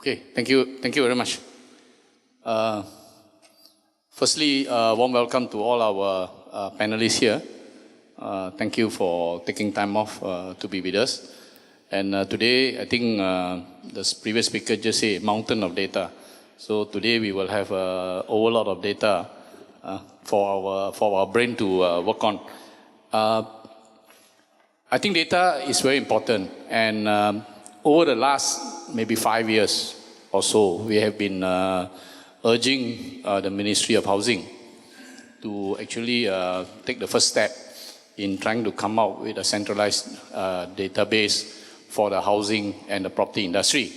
Okay, thank you very much. Firstly, warm welcome to all our panelists here. Thank you for taking time off to be with us. And today, I think the previous speaker just said mountain of data. So today we will have a whole lot of data for our brain to work on. I think data is very important, and over the last maybe 5 years or so, we have been urging the Ministry of Housing to actually take the first step in trying to come out with a centralized database for the housing and the property industry.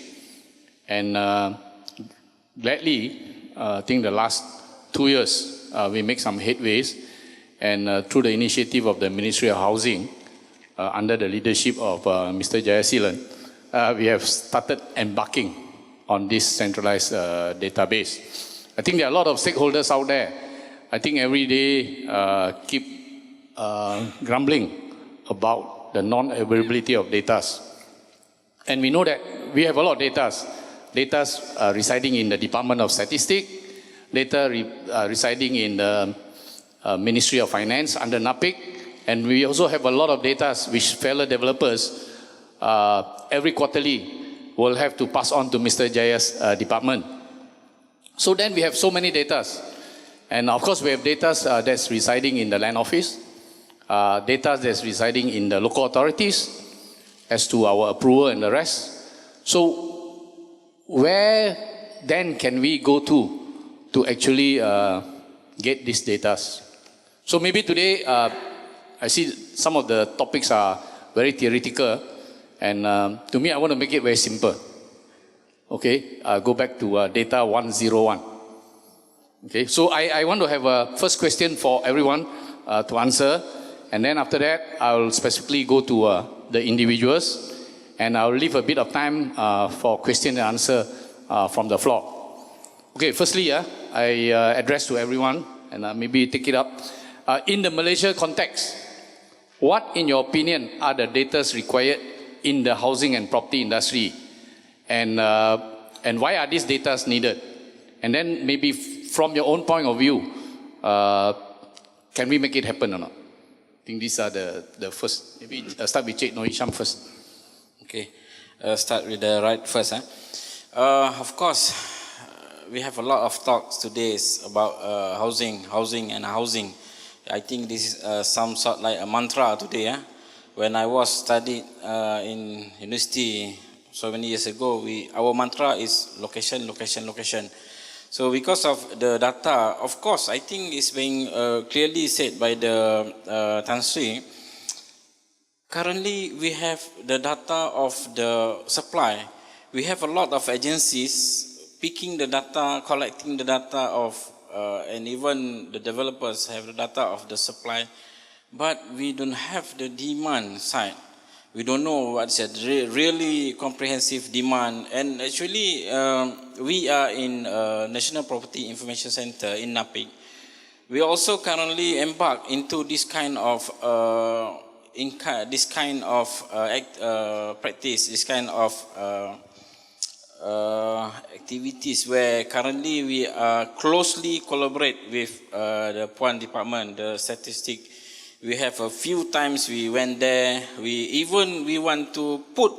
And gladly, I think the last 2 years, we make some headways, and through the initiative of the Ministry of Housing, under the leadership of Mr. Jayaselan, we have started embarking on this centralized database. I think there are a lot of stakeholders out there. I think every day keep grumbling about the non-availability of data. And we know that we have a lot of data. Data residing in the Department of Statistics, data residing in the Ministry of Finance under NAPIC, and we also have a lot of data which fellow developers every quarterly will have to pass on to Mr. Jaya's department. So then we have so many data. And of course we have data that's residing in the land office, data that's residing in the local authorities as to our approval and the rest. So where then can we go to actually get these data? So maybe today, I see some of the topics are very theoretical, and to me, I want to make it very simple. Okay, go back to data 101. Okay, so I want to have a first question for everyone to answer, and then after that, I will specifically go to the individuals, and I will leave a bit of time for question and answer from the floor. Okay, firstly, I address to everyone, and maybe take it up. In the Malaysia context, what, in your opinion, are the data required in the housing and property industry? And why are these data needed? And then maybe from your own point of view, can we make it happen or not? I think these are the first. Maybe start with Norhisham first. Okay, start with the right first. Of course, we have a lot of talks today about housing. I think this is some sort like a mantra today. When I was studied in university so many years ago, our mantra is location. So because of the data, of course, I think it's being clearly said by the Tan Sri. Currently, we have the data of the supply. We have a lot of agencies picking the data, collecting the data of and even the developers have the data of the supply, but we don't have the demand side. We don't know what's a really comprehensive demand. And actually, we are in National Property Information Center in NAPIC. We also currently embark into this kind of practice, this kind of activities where currently we closely collaborate with the Puan Department, the Statistics. We have a few times we went there. We want to put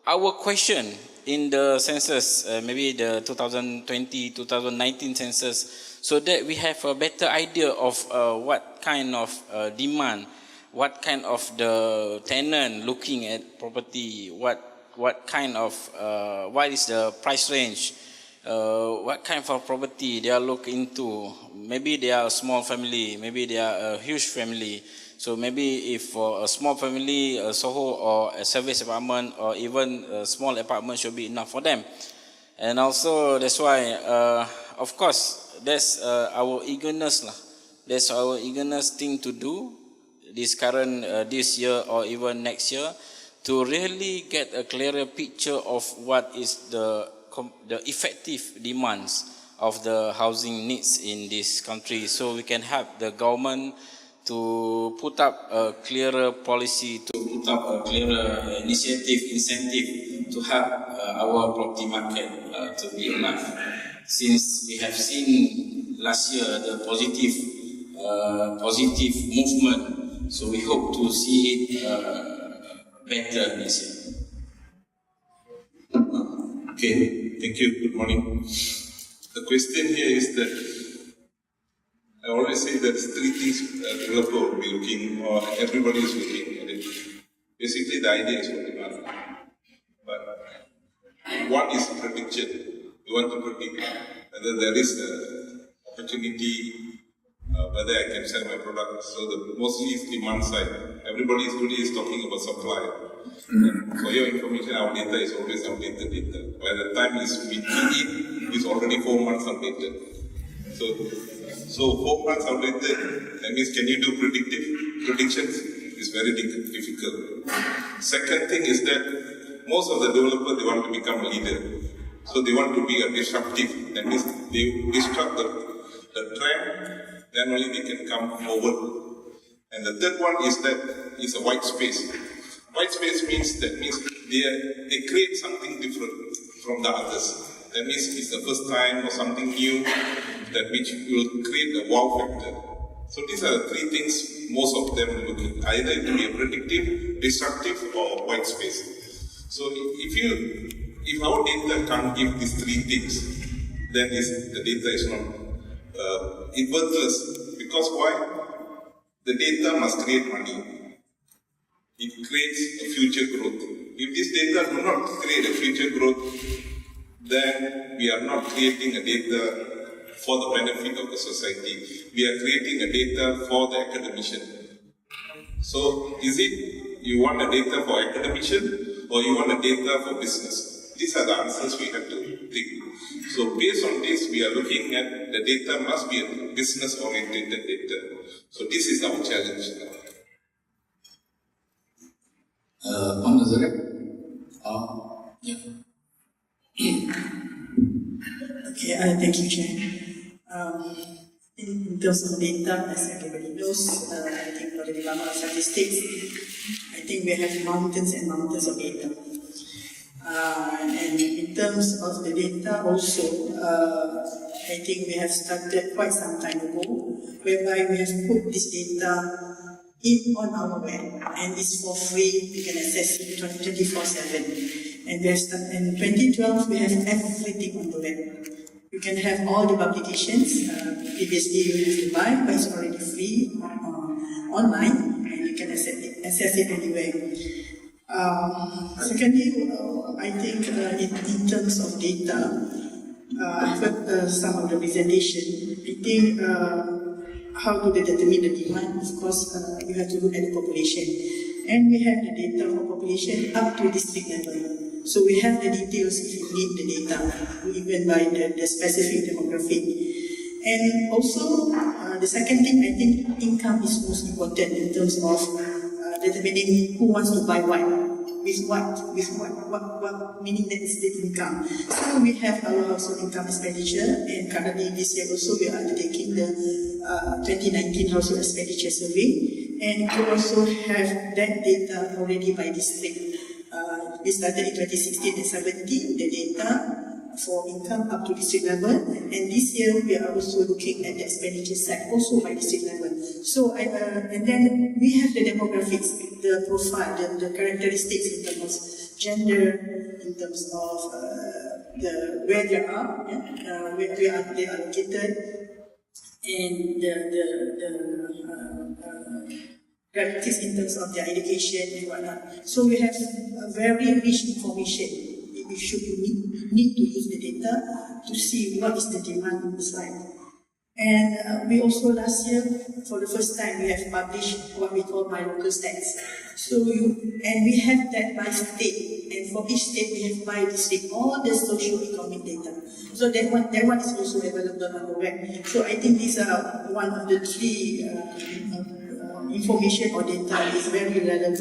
our question in the census, maybe the 2020-2019 census, so that we have a better idea of what kind of demand, what kind of the tenant looking at property, what kind of, what is the price range, what kind of property they are looking into. Maybe they are a small family, maybe they are a huge family. So maybe if for a small family, a Soho or a service apartment or even a small apartment should be enough for them. And also that's why, of course, that's our eagerness. That's our eagerness thing to do this current, this year or even next year, to really get a clearer picture of what is the effective demands of the housing needs in this country, so we can help the government to put up a clearer policy, to put up a clearer incentive to help our property market to be alive. Since we have seen last year the positive movement, so we hope to see it better this year. Okay, thank you. Good morning. The question here is that I always say that three things developer will be looking, or everybody is looking at it. Basically, the idea is what you want. But one is prediction. You want to predict whether there is an opportunity, whether I can sell my product. So mostly is demand side. Everybody today is talking about supply. And for your information, our data is always updated data. By the time we eat, it's already 4 months outdated. So 4 months outdated, that means can you do predictions? It's very difficult. Second thing is that most of the developers, they want to become a leader. So they want to be a disruptive. That means they disrupt the trend, then only they can come forward. And the third one is that it's a white space. White space means they create something different from the others. That means it's the first time or something new that which will create a wow factor. So these are the three things most of them are looking, either to be a predictive, disruptive, or white space. So if our data can't give these three things, then the data is not worthless. Because why? The data must create money. It creates a future growth. If this data do not create a future growth, then we are not creating a data for the benefit of the society. We are creating a data for the academician. So, is it you want a data for academician or you want a data for business? These are the answers we have to think. So, based on this, we are looking at the data must be a business-oriented data. So, this is our challenge now. On Nazaria? Yeah. Okay, thank you, Chair. In terms of data, as everybody knows, I think for the Department of Statistics, I think we have mountains and mountains of data. And in terms of the data also, I think we have started quite some time ago, whereby we have put this data on our web, and it's for free. You can access it 24/7. And in 2012, we have everything on the web. You can have all the publications. Previously, you have to buy, but it's already free online, and you can access it anywhere. Secondly, I think in terms of data, I've heard some of the presentation. I think how to determine the demand, of course, you have to look at the population. And we have the data for population up to district level. So we have the details if you need the data, even by the specific demographic. And also, the second thing, I think income is most important in terms of determining who wants to buy what, with what, meaning that is the income. So we have our household income expenditure, and currently this year also we are undertaking the 2019 household expenditure survey, and we also have that data already by district. We started in 2016 and 2017, the data for income up to district level, and this year we are also looking at the expenditure side also by district level. So, and then we have the demographics, the profile, the characteristics in terms of gender, in terms of where they are, where they are located, and the characteristics in terms of their education and whatnot. So we have a very rich information. We should need to use the data to see what is the demand in this line. And we also last year, for the first time, we have published what we call MyProperty stats. So and we have that by state, and for each state we have by district all the socio-economic data. So that one is also available on the web. So I think these are one of the three information or data is very relevant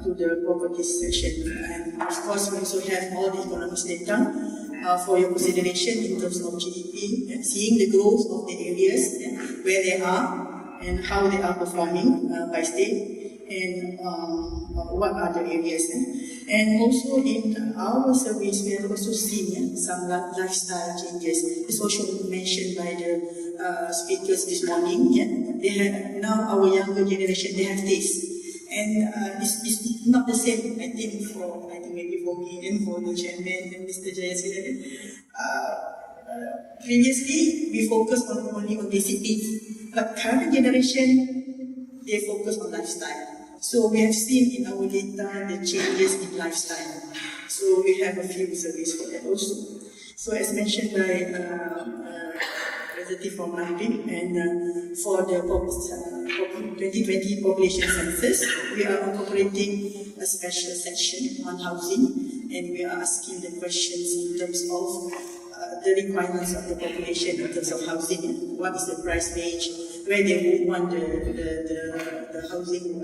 to the property section. And of course, we also have all the economics data for your consideration in terms of GDP, and seeing the growth of the areas, where they are, and how they are performing by state, and what are the areas. And also in our surveys, we have also seen some lifestyle changes. It's also mentioned by the speakers this morning. They have, now our younger generation, they have taste. And it's not the same, I think maybe for me and for the chairman and Mr. Jayaselan. Previously, we focused only on basic needs, but current generation, they focus on lifestyle. So we have seen in our data the changes in lifestyle. So we have a few surveys for that also. So as mentioned by representative from NAPIC, and for the 2020 population census, we are incorporating a special section on housing, and we are asking the questions in terms of the requirements of the population in terms of housing. What is the price range? Where they would want the housing,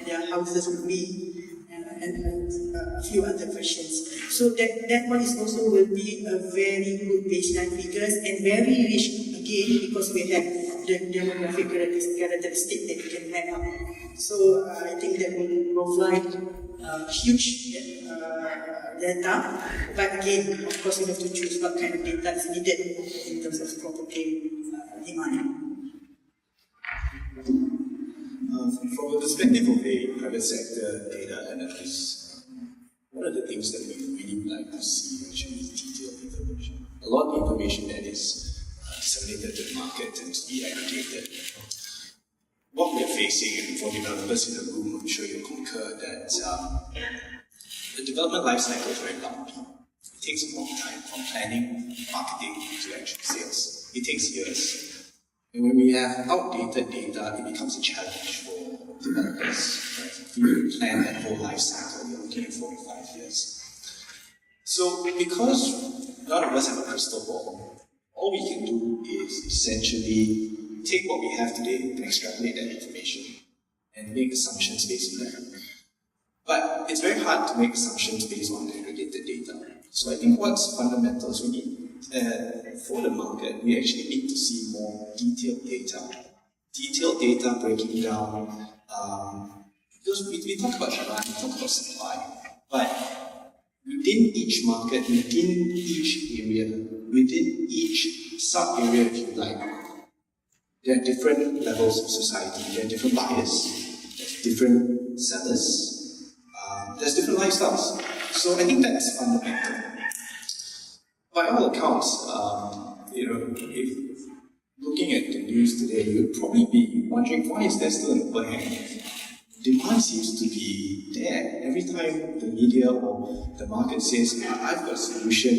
their houses would be, and a few other questions. So that one is also will be a very good baseline figures and very rich again because we have the demographic characteristic that we can map up. So I think that will provide huge data, but again, of course, we have to choose what kind of data is needed in terms of property demand. From the perspective of a private sector data analyst, one of the things that we really would like to see actually is detailed information. A lot of the information that is disseminated to the market tends to be aggregated. What we're facing, and for developers in the room, I'm sure you'll concur that the development life cycle is very lumpy. It takes a long time from planning, marketing to actual sales. It takes years. And when we have outdated data, it becomes a challenge for developers. Right? If you plan that whole life cycle, you're looking at 45 years. So because none of us have a crystal ball, all we can do is essentially take what we have today and extrapolate that information and make assumptions based on that. But it's very hard to make assumptions based on aggregated data. So I think what's fundamental is we need, for the market, we actually need to see more detailed data. Detailed data breaking down, because we talk about demand, we talk about supply, but within each market, within each area, within each sub-area, if you like, there are different levels of society, there are different buyers, there's different sellers, there's different lifestyles. So I think that's fundamental. By all accounts, if looking at the news today, you would probably be wondering why is there still an overhang? Demand seems to be there. Every time the media or the market says, I've got a solution,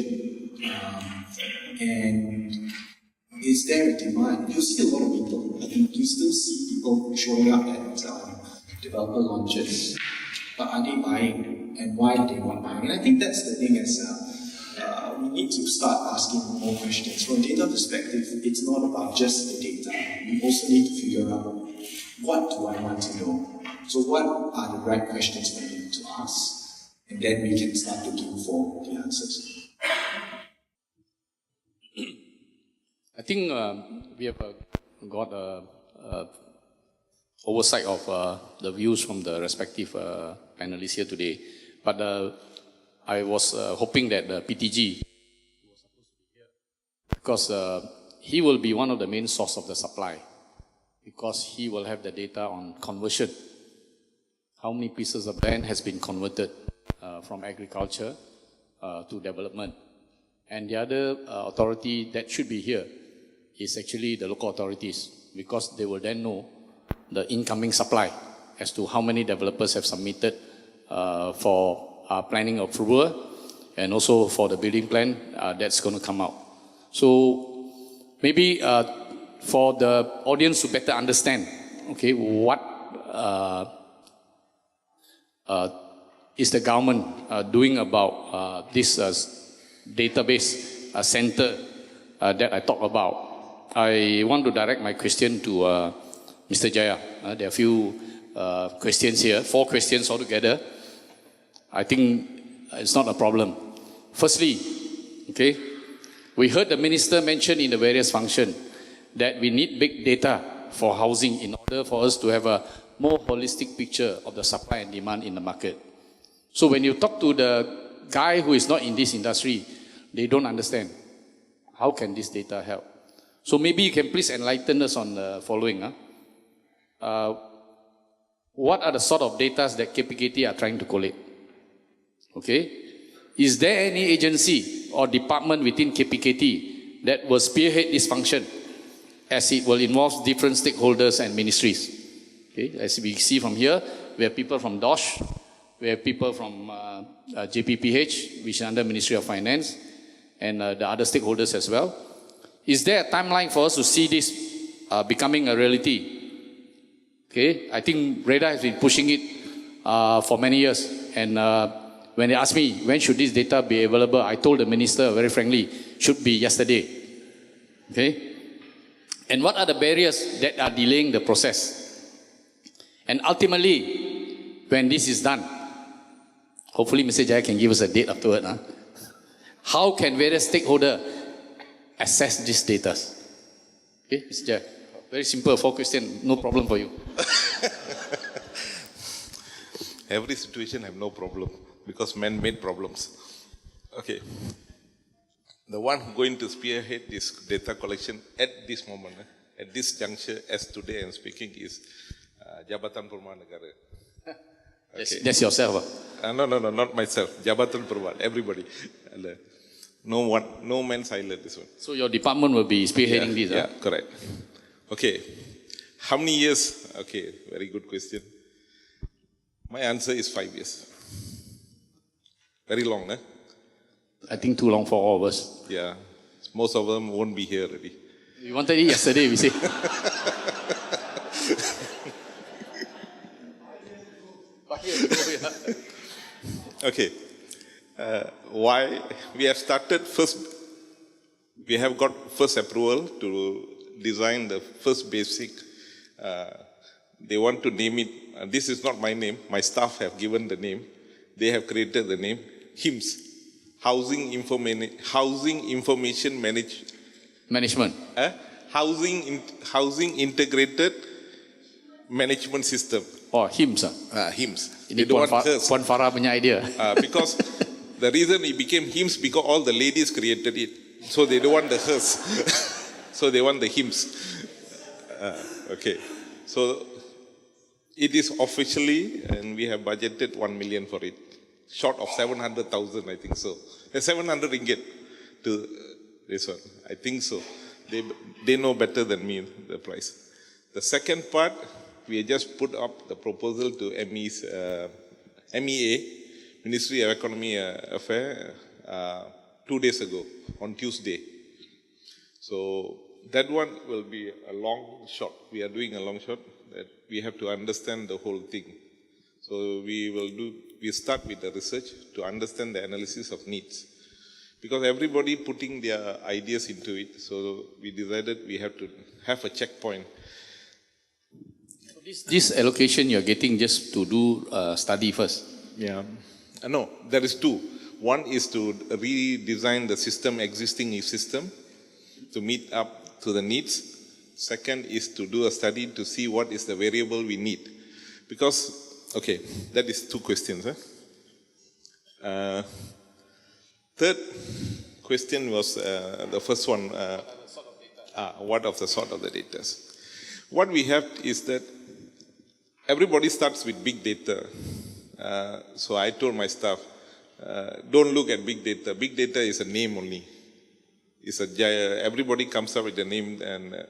and is there a demand? You see a lot of people. I think you still see people showing up at developer launches. But are they buying? And why are they not buying? And I think that's the thing is, we need to start asking more questions. From a data perspective, it's not about just the data. We also need to figure out, what do I want to know? So what are the right questions for me to ask? And then we can start looking for the answers. I think we have got oversight of the views from the respective panelists here today. But I was hoping that the PTG was supposed to be here because he will be one of the main source of the supply because he will have the data on conversion. How many pieces of land has been converted from agriculture to development. And the other authority that should be here is actually the local authorities because they will then know the incoming supply as to how many developers have submitted for planning approval and also for the building plan that's going to come out. So maybe for the audience to better understand, okay, what is the government doing about this database center that I talked about. I want to direct my question to Mr. Jaya. There are a few questions here, 4 questions altogether. I think it's not a problem. Firstly, okay, we heard the minister mention in the various functions that we need big data for housing in order for us to have a more holistic picture of the supply and demand in the market. So when you talk to the guy who is not in this industry, they don't understand. How can this data help? So maybe you can please enlighten us on the following. What are the sort of data that KPKT are trying to collect? Okay. Is there any agency or department within KPKT that will spearhead this function, as it will involve different stakeholders and ministries? Okay. As we see from here, we have people from DOSM, we have people from JPPH, which is under Ministry of Finance, and the other stakeholders as well. Is there a timeline for us to see this becoming a reality? Okay, I think REHDA has been pushing it for many years, and when they asked me when should this data be available, I told the minister very frankly, should be yesterday. Okay, and what are the barriers that are delaying the process? And ultimately, when this is done, hopefully Mr. Jaya can give us a date afterward. How can various stakeholders access these data? Okay, Mr. Jaya. Very simple, 4 questions, no problem for you. Every situation have no problem because men made problems. Okay. The one going to spearhead this data collection at this moment, at this juncture, as today I'm speaking, is Jabatan Perumahan Negara. Okay. That's yourself. No, not myself. Jabatan Perumahan, everybody. No man silent this one. So your department will be spearheading this? Yeah, correct. Okay. How many years? Okay, very good question. My answer is 5 years. Very long, eh? I think too long for all of us. Yeah. Most of them won't be here already. We wanted it yesterday, we say. Okay. Why? We have started first, we have got first approval to design the first basic, they want to name it, this is not my name, my staff have given the name, they have created the name, HIMS, Housing Information Management. Housing Integrated Management System. Oh, HIMS. HIMS. Ini They don't want HERS. Puan Farah punya idea. Because the reason it became HIMS because all the ladies created it. So they don't want the HERS. So they want the HIMS. Okay. So it is officially, and we have budgeted 1 million for it. Short of 700,000, I think so. 700 ringgit to this one. I think so. They know better than me the price. The second part, we just put up the proposal to MEA, Ministry of Economy Affairs, 2 days ago, on Tuesday. So that one will be a long shot. We are doing a long shot that we have to understand the whole thing. So we start with the research to understand the analysis of needs. Because everybody putting their ideas into it, so we decided we have to have a checkpoint. This allocation you're getting just to do study first? Yeah. No, there is 2. One is to redesign the existing system, to meet up to the needs. Second is to do a study to see what is the variable we need. Because, okay, that is 2 questions. Third question was the first one. What of the sort of the data? What we have is that everybody starts with big data. So I told my staff, don't look at big data. Big data is a name only. Everybody comes up with a name and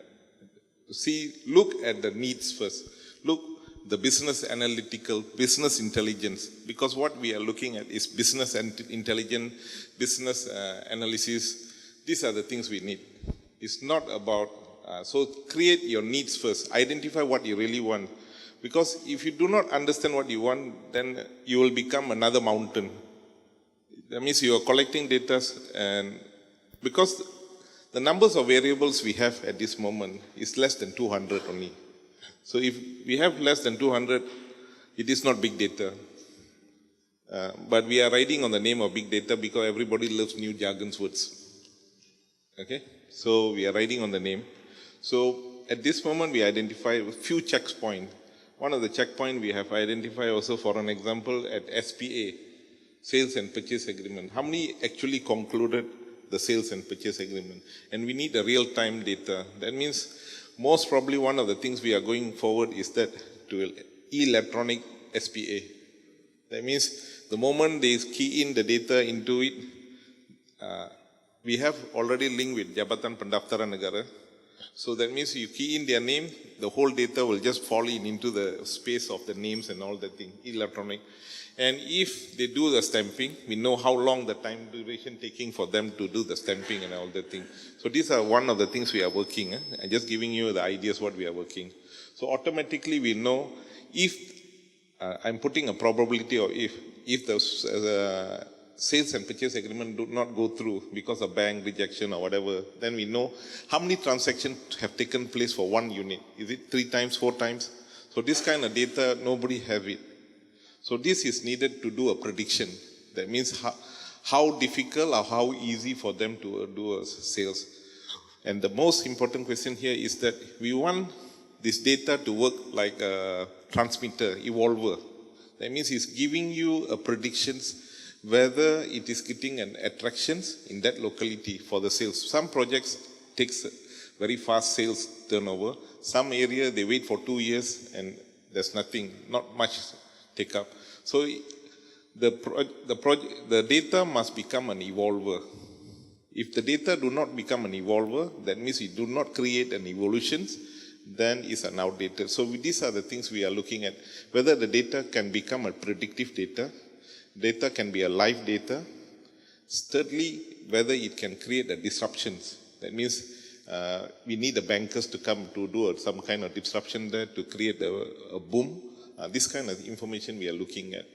look at the needs first. Look, the business intelligence, because what we are looking at is business intelligence, business analysis. These are the things we need. It's not about, so create your needs first. Identify what you really want. Because if you do not understand what you want, then you will become another mountain. That means you are collecting data, and because the numbers of variables we have at this moment is less than 200 only. So if we have less than 200, it is not big data. But we are riding on the name of big data because everybody loves new jargon words. Okay? So we are riding on the name. So at this moment we identify a few checkpoints. One of the checkpoints we have identified also, for an example, at SPA, sales and purchase agreement. How many actually concluded the sales and purchase agreement? And we need a real-time data. That means most probably one of the things we are going forward is that to electronic SPA. That means the moment they key in the data into it, we have already linked with Jabatan Pendaftaran Negara. So that means you key in their name, the whole data will just fall into the space of the names and all that thing, electronic. And if they do the stamping, we know how long the time duration taking for them to do the stamping and all that thing. So these are one of the things we are working. I'm just giving you the ideas what we are working. So automatically we know if, I'm putting a probability of if the sales and purchase agreement do not go through because of bank rejection or whatever, then we know how many transactions have taken place for one unit. Is it 3 times, 4 times? So this kind of data, nobody have it. So this is needed to do a prediction. That means how difficult or how easy for them to do a sales. And the most important question here is that we want this data to work like a transmitter, evolver. That means it's giving you a predictions whether it is getting an attractions in that locality for the sales. Some projects takes very fast sales turnover. Some area they wait for 2 years and there's nothing, not much take up. So the data must become an evolver. If the data do not become an evolver, that means we do not create an evolutions, then it's an outdated. So these are the things we are looking at. Whether the data can become a predictive data, data can be a live data. Thirdly, whether it can create a disruptions. That means we need the bankers to come to do some kind of disruption there to create a boom. This kind of information we are looking at.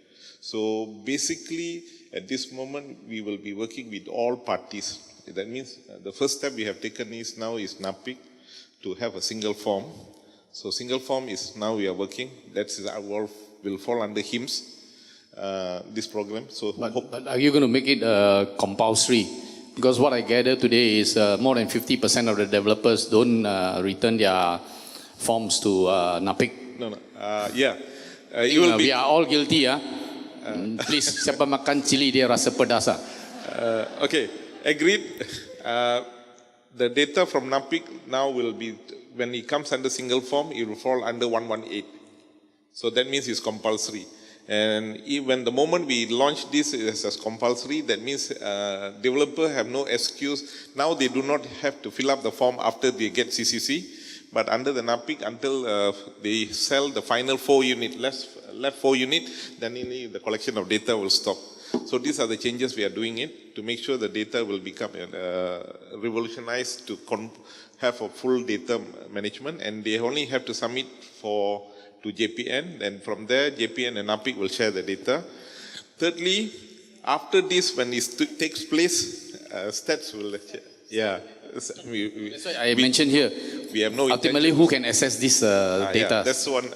So basically, at this moment, we will be working with all parties. That means the first step we have taken is NAPIC to have a single form. So single form is now we are working. That is will fall under HIMSS, this program. So but are you going to make it compulsory? Because what I gather today is more than 50% of the developers don't return their forms to NAPIC. No. Yeah. We are all guilty. Please, siapa makan cili dia rasa pedas. Okay, agreed. The data from NAPIC now will be, when it comes under single form, it will fall under 118. So that means it's compulsory. And when the moment we launch this as compulsory, that means developers have no excuse. Now they do not have to fill up the form after they get CCC. But under the NAPIC, until they sell the final 4 unit, left 4 unit, then the collection of data will stop. So these are the changes we are doing it to make sure the data will become revolutionized to have a full data management, and they only have to submit to JPN, and from there JPN and NAPIC will share the data. Thirdly, after this, when it takes place, stats will, yeah. That's why I mentioned here. We have no ultimately who can access this data. Yeah, that's one.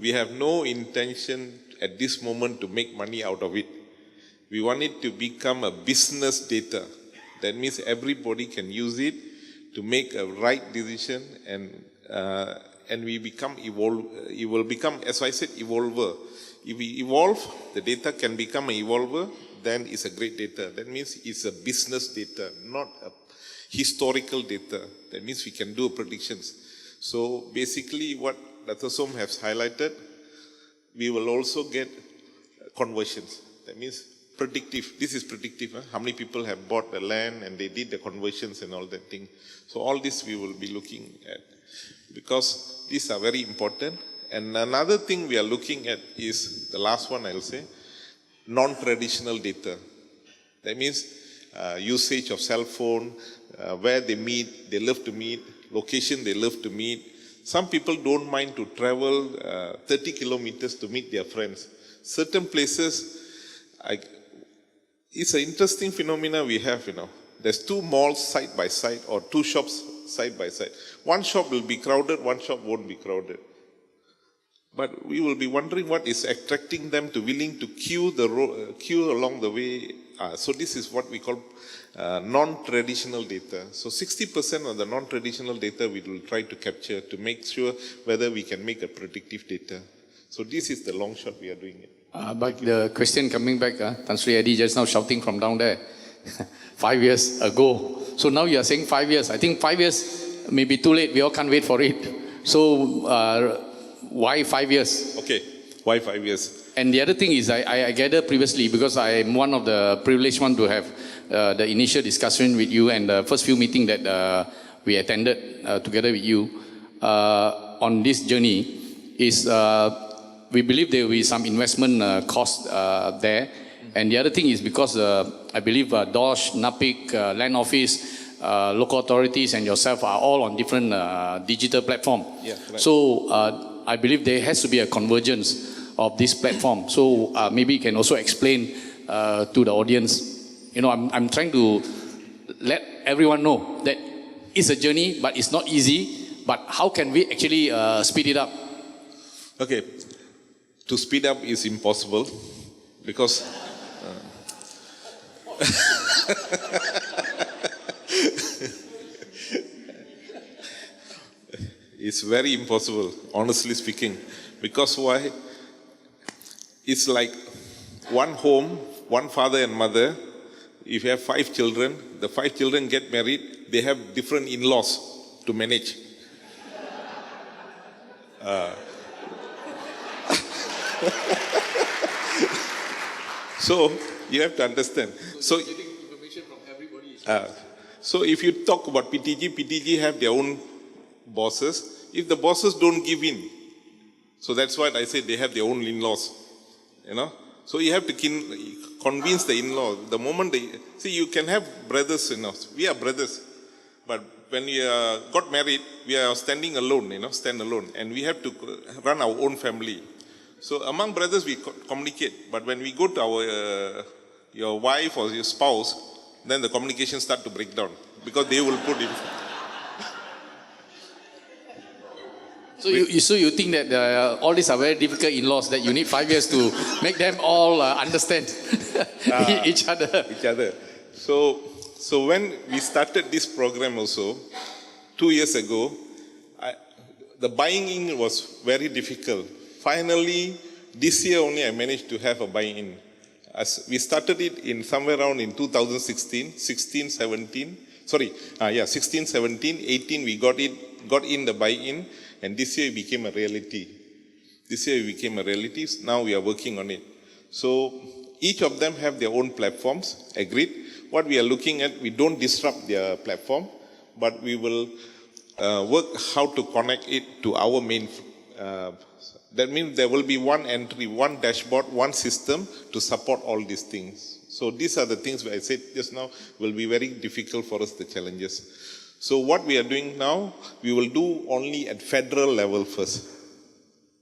We have no intention at this moment to make money out of it. We want it to become a business data. That means everybody can use it to make a right decision, and we become it will become, as I said, evolver. If we evolve, the data can become an evolver, then it's a great data. That means it's a business data, not a historical data. That means we can do predictions. So basically what Dato Soam has highlighted, we will also get conversions. That means predictive. This is predictive. How many people have bought the land and they did the conversions and all that thing. So all this we will be looking at, because these are very important. And another thing we are looking at is, the last one I'll say, non-traditional data. That means usage of cell phone, where they meet, they love to meet, location they love to meet. Some people don't mind to travel 30 kilometers to meet their friends. Certain places, it's an interesting phenomena we have, There's 2 malls side by side or 2 shops side by side. One shop will be crowded, one shop won't be crowded. But we will be wondering what is attracting them to willing to queue along the way. So this is what we call non-traditional data. So 60% of the non-traditional data we will try to capture to make sure whether we can make a predictive data. So this is the long shot we are doing it. But the question coming back, Tan Sri Adi just now shouting from down there, 5 years ago. So now you are saying 5 years. I think 5 years may be too late. We all can't wait for it. So why 5 years? Okay, why 5 years? And the other thing is, I gathered previously, because I am one of the privileged ones to have the initial discussion with you and the first few meetings that we attended together with you on this journey is we believe there will be some investment cost there. And the other thing is because I believe DOSH, NAPIC, Land Office, local authorities and yourself are all on different digital platform. Yeah, right. So I believe there has to be a convergence of this platform. So maybe you can also explain to the audience. You know, I'm trying to let everyone know that it's a journey, but it's not easy. But how can we actually speed it up? Okay, to speed up is impossible because it's very impossible, honestly speaking. Because why? It's like one home, one father and mother. If you have 5 children, the 5 children get married, they have different in-laws to manage. So you have to understand. So if you talk about PTG have their own bosses. If the bosses don't give in, so that's why I say they have their own in-laws. You know, so you have to convince the in-law. The moment you can have brothers. You know, we are brothers, but when we got married, we are standing alone. You know, stand alone, and we have to run our own family. So among brothers we communicate, but when we go to your wife or your spouse, then the communication start to break down because they will put in. So you think that all these are very difficult in-laws that you need 5 years to make them all understand each other. So when we started this program also, 2 years ago, the buying in was very difficult. Finally, this year only I managed to have a buy-in. As we started it in somewhere around in 2016, 16, 17. 16, 17, 18 we got in the buy-in, and this year it became a reality. Now we are working on it. So each of them have their own platforms, agreed. What we are looking at, we don't disrupt their platform, but we will work how to connect it to our main. That means there will be one entry, one dashboard, one system to support all these things. So these are the things I said just now will be very difficult for us, the challenges. So what we are doing now, we will do only at federal level first.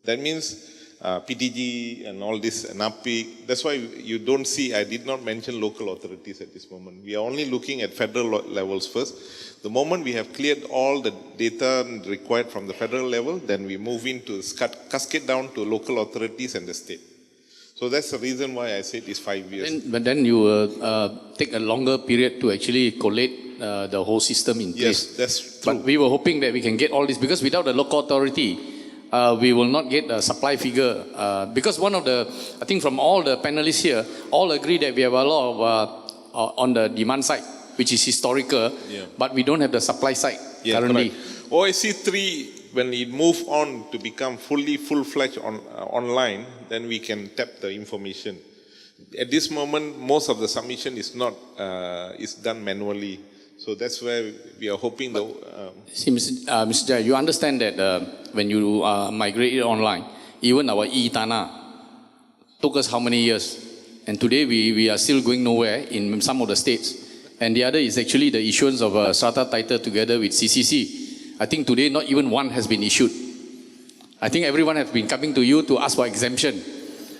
That means PTG and all this, NAPIC. That's why you don't see, I did not mention local authorities at this moment. We are only looking at federal levels first. The moment we have cleared all the data required from the federal level, then we move into cascade down to local authorities and the state. So that's the reason why I said it's 5 years. But then you take a longer period to actually collate the whole system in place. Yes, that's true. But we were hoping that we can get all this, because without the local authority, we will not get a supply figure. Because one of the, I think from all the panelists here, all agree that we have a lot of on the demand side, which is historical, but we don't have the supply side currently. Correct. OIC 3, when it move on to become full-fledged online, then we can tap the information. At this moment, most of the submission is not is done manually. So that's where we are hoping See, Mr. Jai, you understand that when you migrate it online, even our e-Tanah took us how many years? And today we are still going nowhere in some of the states. And the other is actually the issuance of a strata title together with CCC. I think today not even one has been issued. I think everyone has been coming to you to ask for exemption.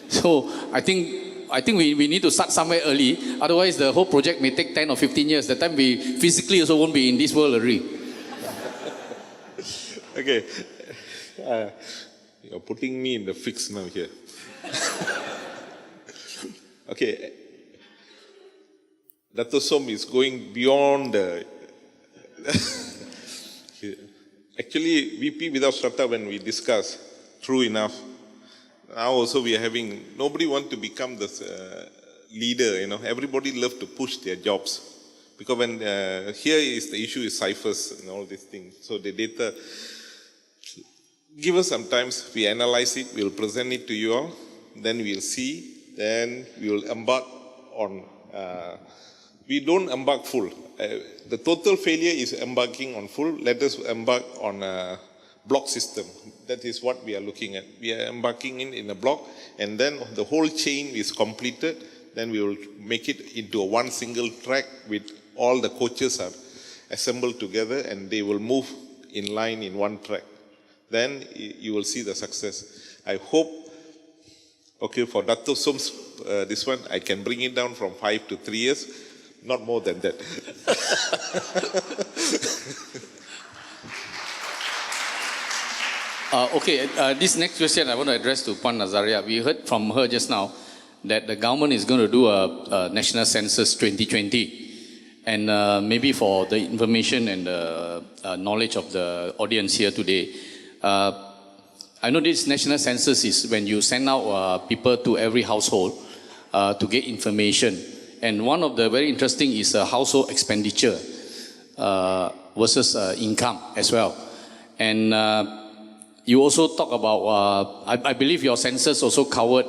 So I think we need to start somewhere early. Otherwise the whole project may take 10 or 15 years. The time we physically also won't be in this world already. Okay. You're putting me in the fix now here. Okay. Dato Soam is going beyond the... Actually, VP without strata, when we discuss, true enough, Now also we are having, nobody want to become the leader, you know. Everybody love to push their jobs. Because when, here is the issue is ciphers and all these things. So the data, give us some time, we analyze it, we'll present it to you all, then we'll see, then we will embark on, we don't embark full. The total failure is embarking on full. Let us embark on a block system. That is what we are looking at. We are embarking in a block, and then the whole chain is completed. Then we will make it into a one single track with all the coaches are assembled together, and they will move in line in one track. Then you will see the success. I hope, okay, for Dato Soam's, this one, I can bring it down from 5 to 3 years, not more than that. This next question I want to address to Puan Nazaria. We heard from her just now that the government is going to do a national census 2020. And maybe for the information and the knowledge of the audience here today, I know this national census is when you send out people to every household to get information. And one of the very interesting is household expenditure versus income as well. And you also talk about, I believe your census also covered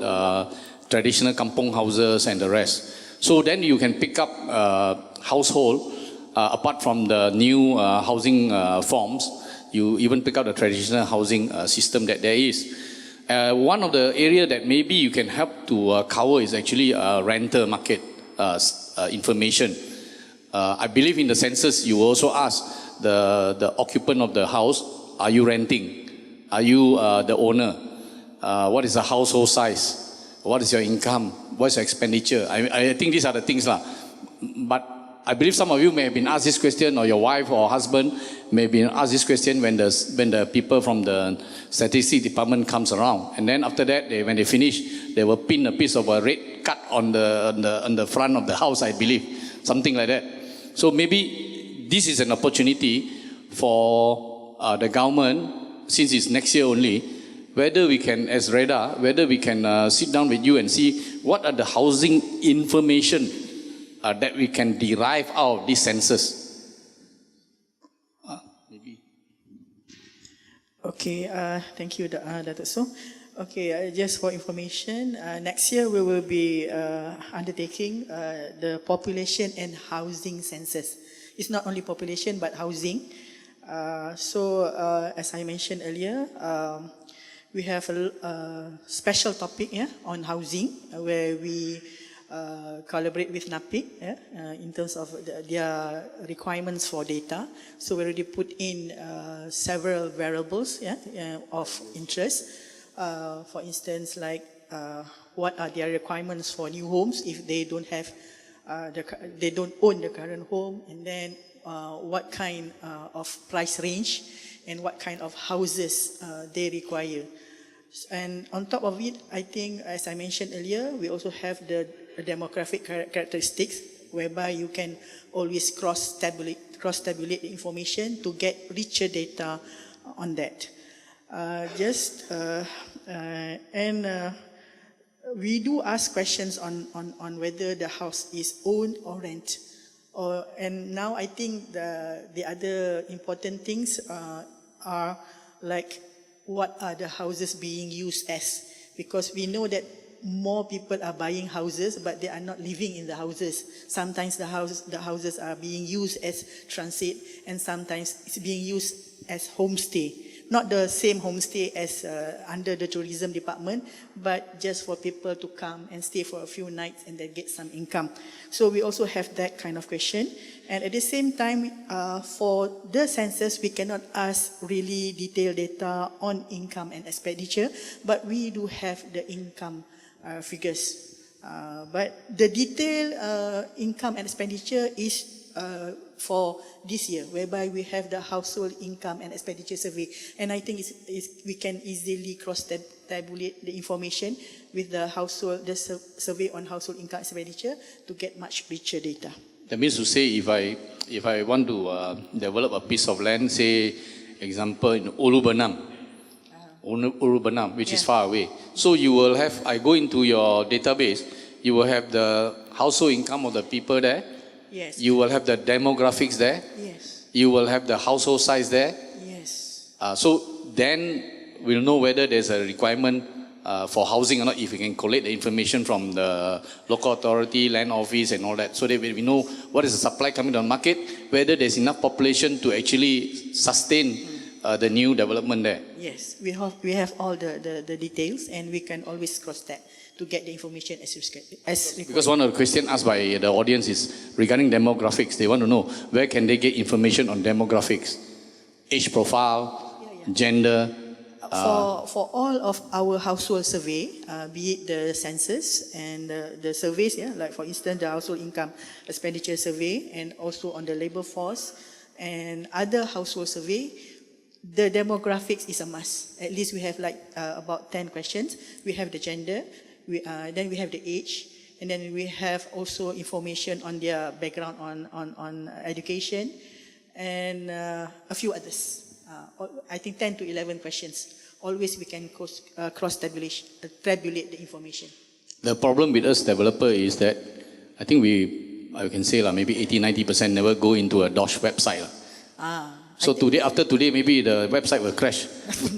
traditional kampong houses and the rest. So then you can pick up household, apart from the new housing forms, you even pick up the traditional housing system that there is. One of the areas that maybe you can help to cover is actually rental market information. I believe in the census you also ask the occupant of the house, are you renting? Are you the owner? What is the household size? What is your income? What's your expenditure? I think these are the things lah. But I believe some of you may have been asked this question, or your wife or husband may have been asked this question when the people from the statistics department comes around. And then after that, when they finish, they will pin a piece of a red cut on the front of the house, I believe. Something like that. So maybe this is an opportunity for the government, since it's next year only, whether we can, as REHDA, whether we can sit down with you and see what are the housing information that we can derive out of this census. Maybe. Okay, thank you, Dato. So, okay, just for information, next year we will be undertaking the population and housing census. It's not only population but housing. As I mentioned earlier, we have a special topic on housing where we collaborate with NAPIC in terms of their requirements for data. So we already put in several variables of interest. For instance, like what are their requirements for new homes if they don't have, they don't own the current home, and then what kind of price range and what kind of houses they require. And on top of it, I think, as I mentioned earlier, we also have the demographic characteristics, whereby you can always cross-tabulate the information to get richer data on that. We do ask questions on whether the house is owned or rent. And now I think the other important things are like, what are the houses being used as? Because we know that more people are buying houses, but they are not living in the houses. Sometimes the houses are being used as transit, and sometimes it's being used as homestay. Not the same homestay as under the tourism department, but just for people to come and stay for a few nights and then get some income. So we also have that kind of question. And at the same time, for the census, we cannot ask really detailed data on income and expenditure, but we do have the income figures. But the detailed income and expenditure is for this year, whereby we have the household income and expenditure survey. And I think we can easily cross-tabulate the information with the survey on household income and expenditure to get much richer data. That means to say, if I want to develop a piece of land, say, example, in Ulu Bernam, Urubanam, which is far away. So you will have, I go into your database, you will have the household income of the people there. Yes. You will have the demographics there. Yes. You will have the household size there. Yes. So then we'll know whether there's a requirement for housing or not, if we can collect the information from the local authority, land office and all that, so that we know what is the supply coming to the market, whether there's enough population to actually sustain the new development there. Yes, we have all the details, and we can always cross that to get the information as required. Because one of the questions asked by the audience is regarding demographics. They want to know where can they get information on demographics, age profile, gender. For all of our household survey, be it the census and the surveys, like for instance the household income expenditure survey, and also on the labour force and other household survey, the demographics is a must. At least we have like about 10 questions. We have the gender, then we have the age, and then we have also information on their background on education, and a few others. I think 10 to 11 questions. Always we can cross-tabulate the information. The problem with us developer is that I think I can say maybe 80-90% never go into a DOSH website. So after today, maybe the website will crash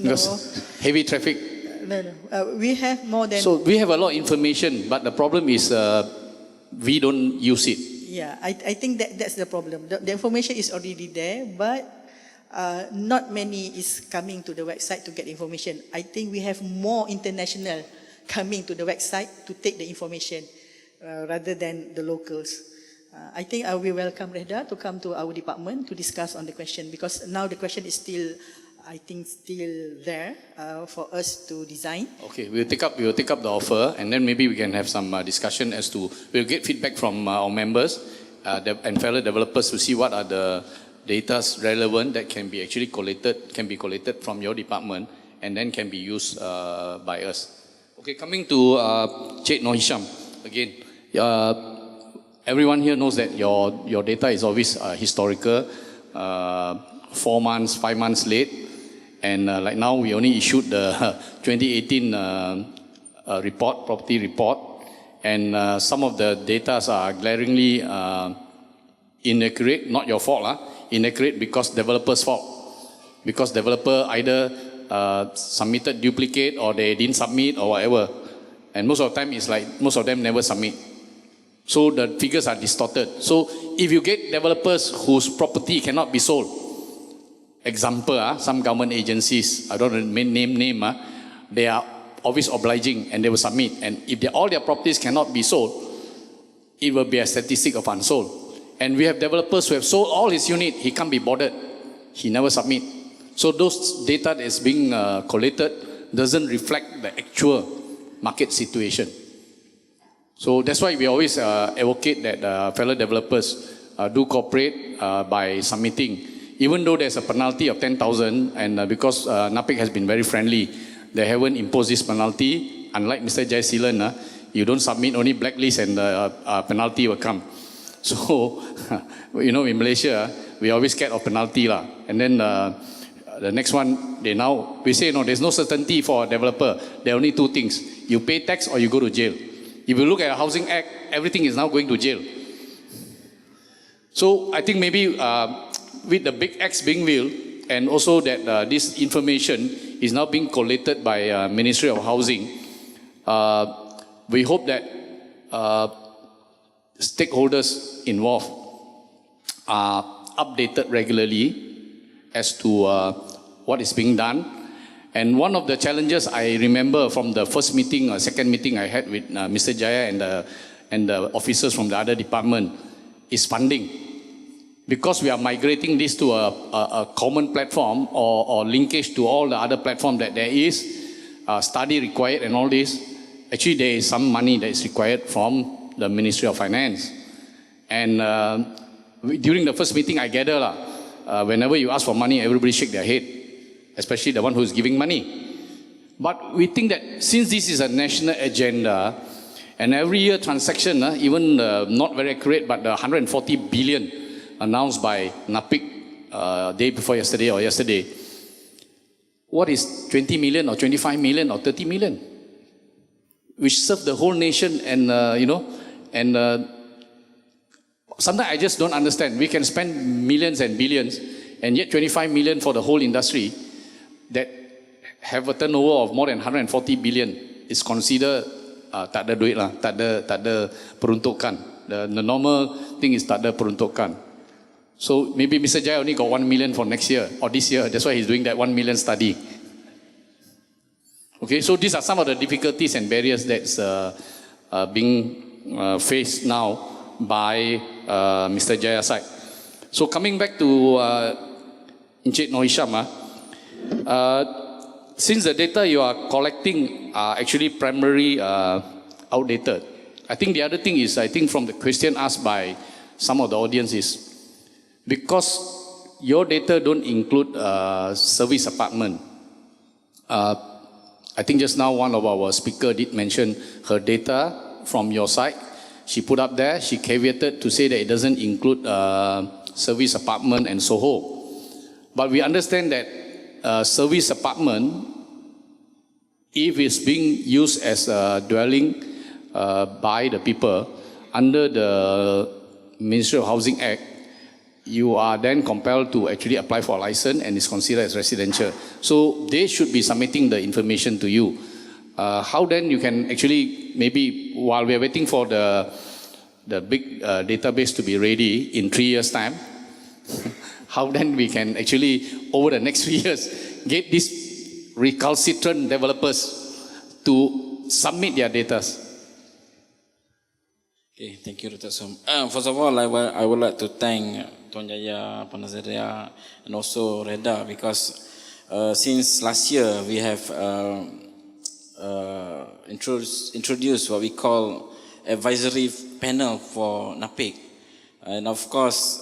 because heavy traffic. No. We have more than... So we have a lot of information, but the problem is we don't use it. Yeah, I think that's the problem. The information is already there, but not many is coming to the website to get information. I think we have more international coming to the website to take the information rather than the locals. I think we welcome REHDA to come to our department to discuss on the question, because now the question is still, I think, still there for us to design. Okay, we will take up the offer, and then maybe we can have some discussion as to, we'll get feedback from our members and fellow developers to see what are the data relevant that can be actually collected from your department and then can be used by us. Okay, coming to Cik Norhisham again. Everyone here knows that your data is always historical, 4 months, 5 months late, and like now we only issued the 2018 property report, and some of the data are glaringly inaccurate. Not your fault, inaccurate because developers' fault. Because developer either submitted duplicate or they didn't submit or whatever. And most of the time it's like most of them never submit. So the figures are distorted. So if you get developers whose property cannot be sold, example, some government agencies, I don't name, they are always obliging and they will submit. And if all their properties cannot be sold, it will be a statistic of unsold. And we have developers who have sold all his unit, he can't be bothered. He never submit. So those data that is being collected doesn't reflect the actual market situation. So that's why we always advocate that fellow developers do cooperate by submitting. Even though there's a penalty of 10,000, and because NAPIC has been very friendly, they haven't imposed this penalty. Unlike Mr. Jayaselan, you don't submit, only blacklist and the penalty will come. So, in Malaysia, we always scared of penalty. And then the next one, we say, no, there's no certainty for a developer. There are only 2 things. You pay tax or you go to jail. If you look at the Housing Act, everything is now going to jail. So I think maybe with the big X being real, and also that this information is now being collated by Ministry of Housing, we hope that stakeholders involved are updated regularly as to what is being done. And one of the challenges I remember from the first meeting or second meeting I had with Mr. Jaya and the officers from the other department is funding. Because we are migrating this to a common platform or linkage to all the other platforms that there is, study required and all this, actually there is some money that is required from the Ministry of Finance. And during the first meeting I gather, whenever you ask for money, everybody shake their head, especially the one who is giving money. But we think that since this is a national agenda, and every year transaction, even not very accurate, but the 140 billion announced by NAPIC day before yesterday or yesterday, what is 20 million or 25 million or 30 million, which serve the whole nation and, sometimes I just don't understand. We can spend millions and billions and yet 25 million for the whole industry that have a turnover of more than 140 billion is considered tak ada duit lah, tak ada peruntukan. The normal thing is tak ada peruntukan. So maybe Mr. Jaya only got 1 million for next year or this year. That's why he's doing that 1 million study. Okay, so these are some of the difficulties and barriers that's being faced now by Mr. Jaya's side. So coming back to Encik Norhisham, since the data you are collecting are actually primarily outdated, I think the other thing is, I think from the question asked by some of the audience is, because your data don't include service apartment. I think just now one of our speaker did mention her data from your side. She put up there, she caveated to say that it doesn't include service apartment and Soho. But we understand that service apartment, if it's being used as a dwelling by the people under the Ministry of Housing Act, you are then compelled to actually apply for a license and is considered as residential. So they should be submitting the information to you. How then you can actually, maybe while we are waiting for the big database to be ready in 3 years' time, how then we can actually, over the next 3 years, get these recalcitrant developers to submit their data? Okay, thank you, Dr. Soam. First of all, I would like to thank Tuan Jaya, Nazaria, and also REHDA, because since last year we have introduced what we call advisory panel for NAPIC, and of course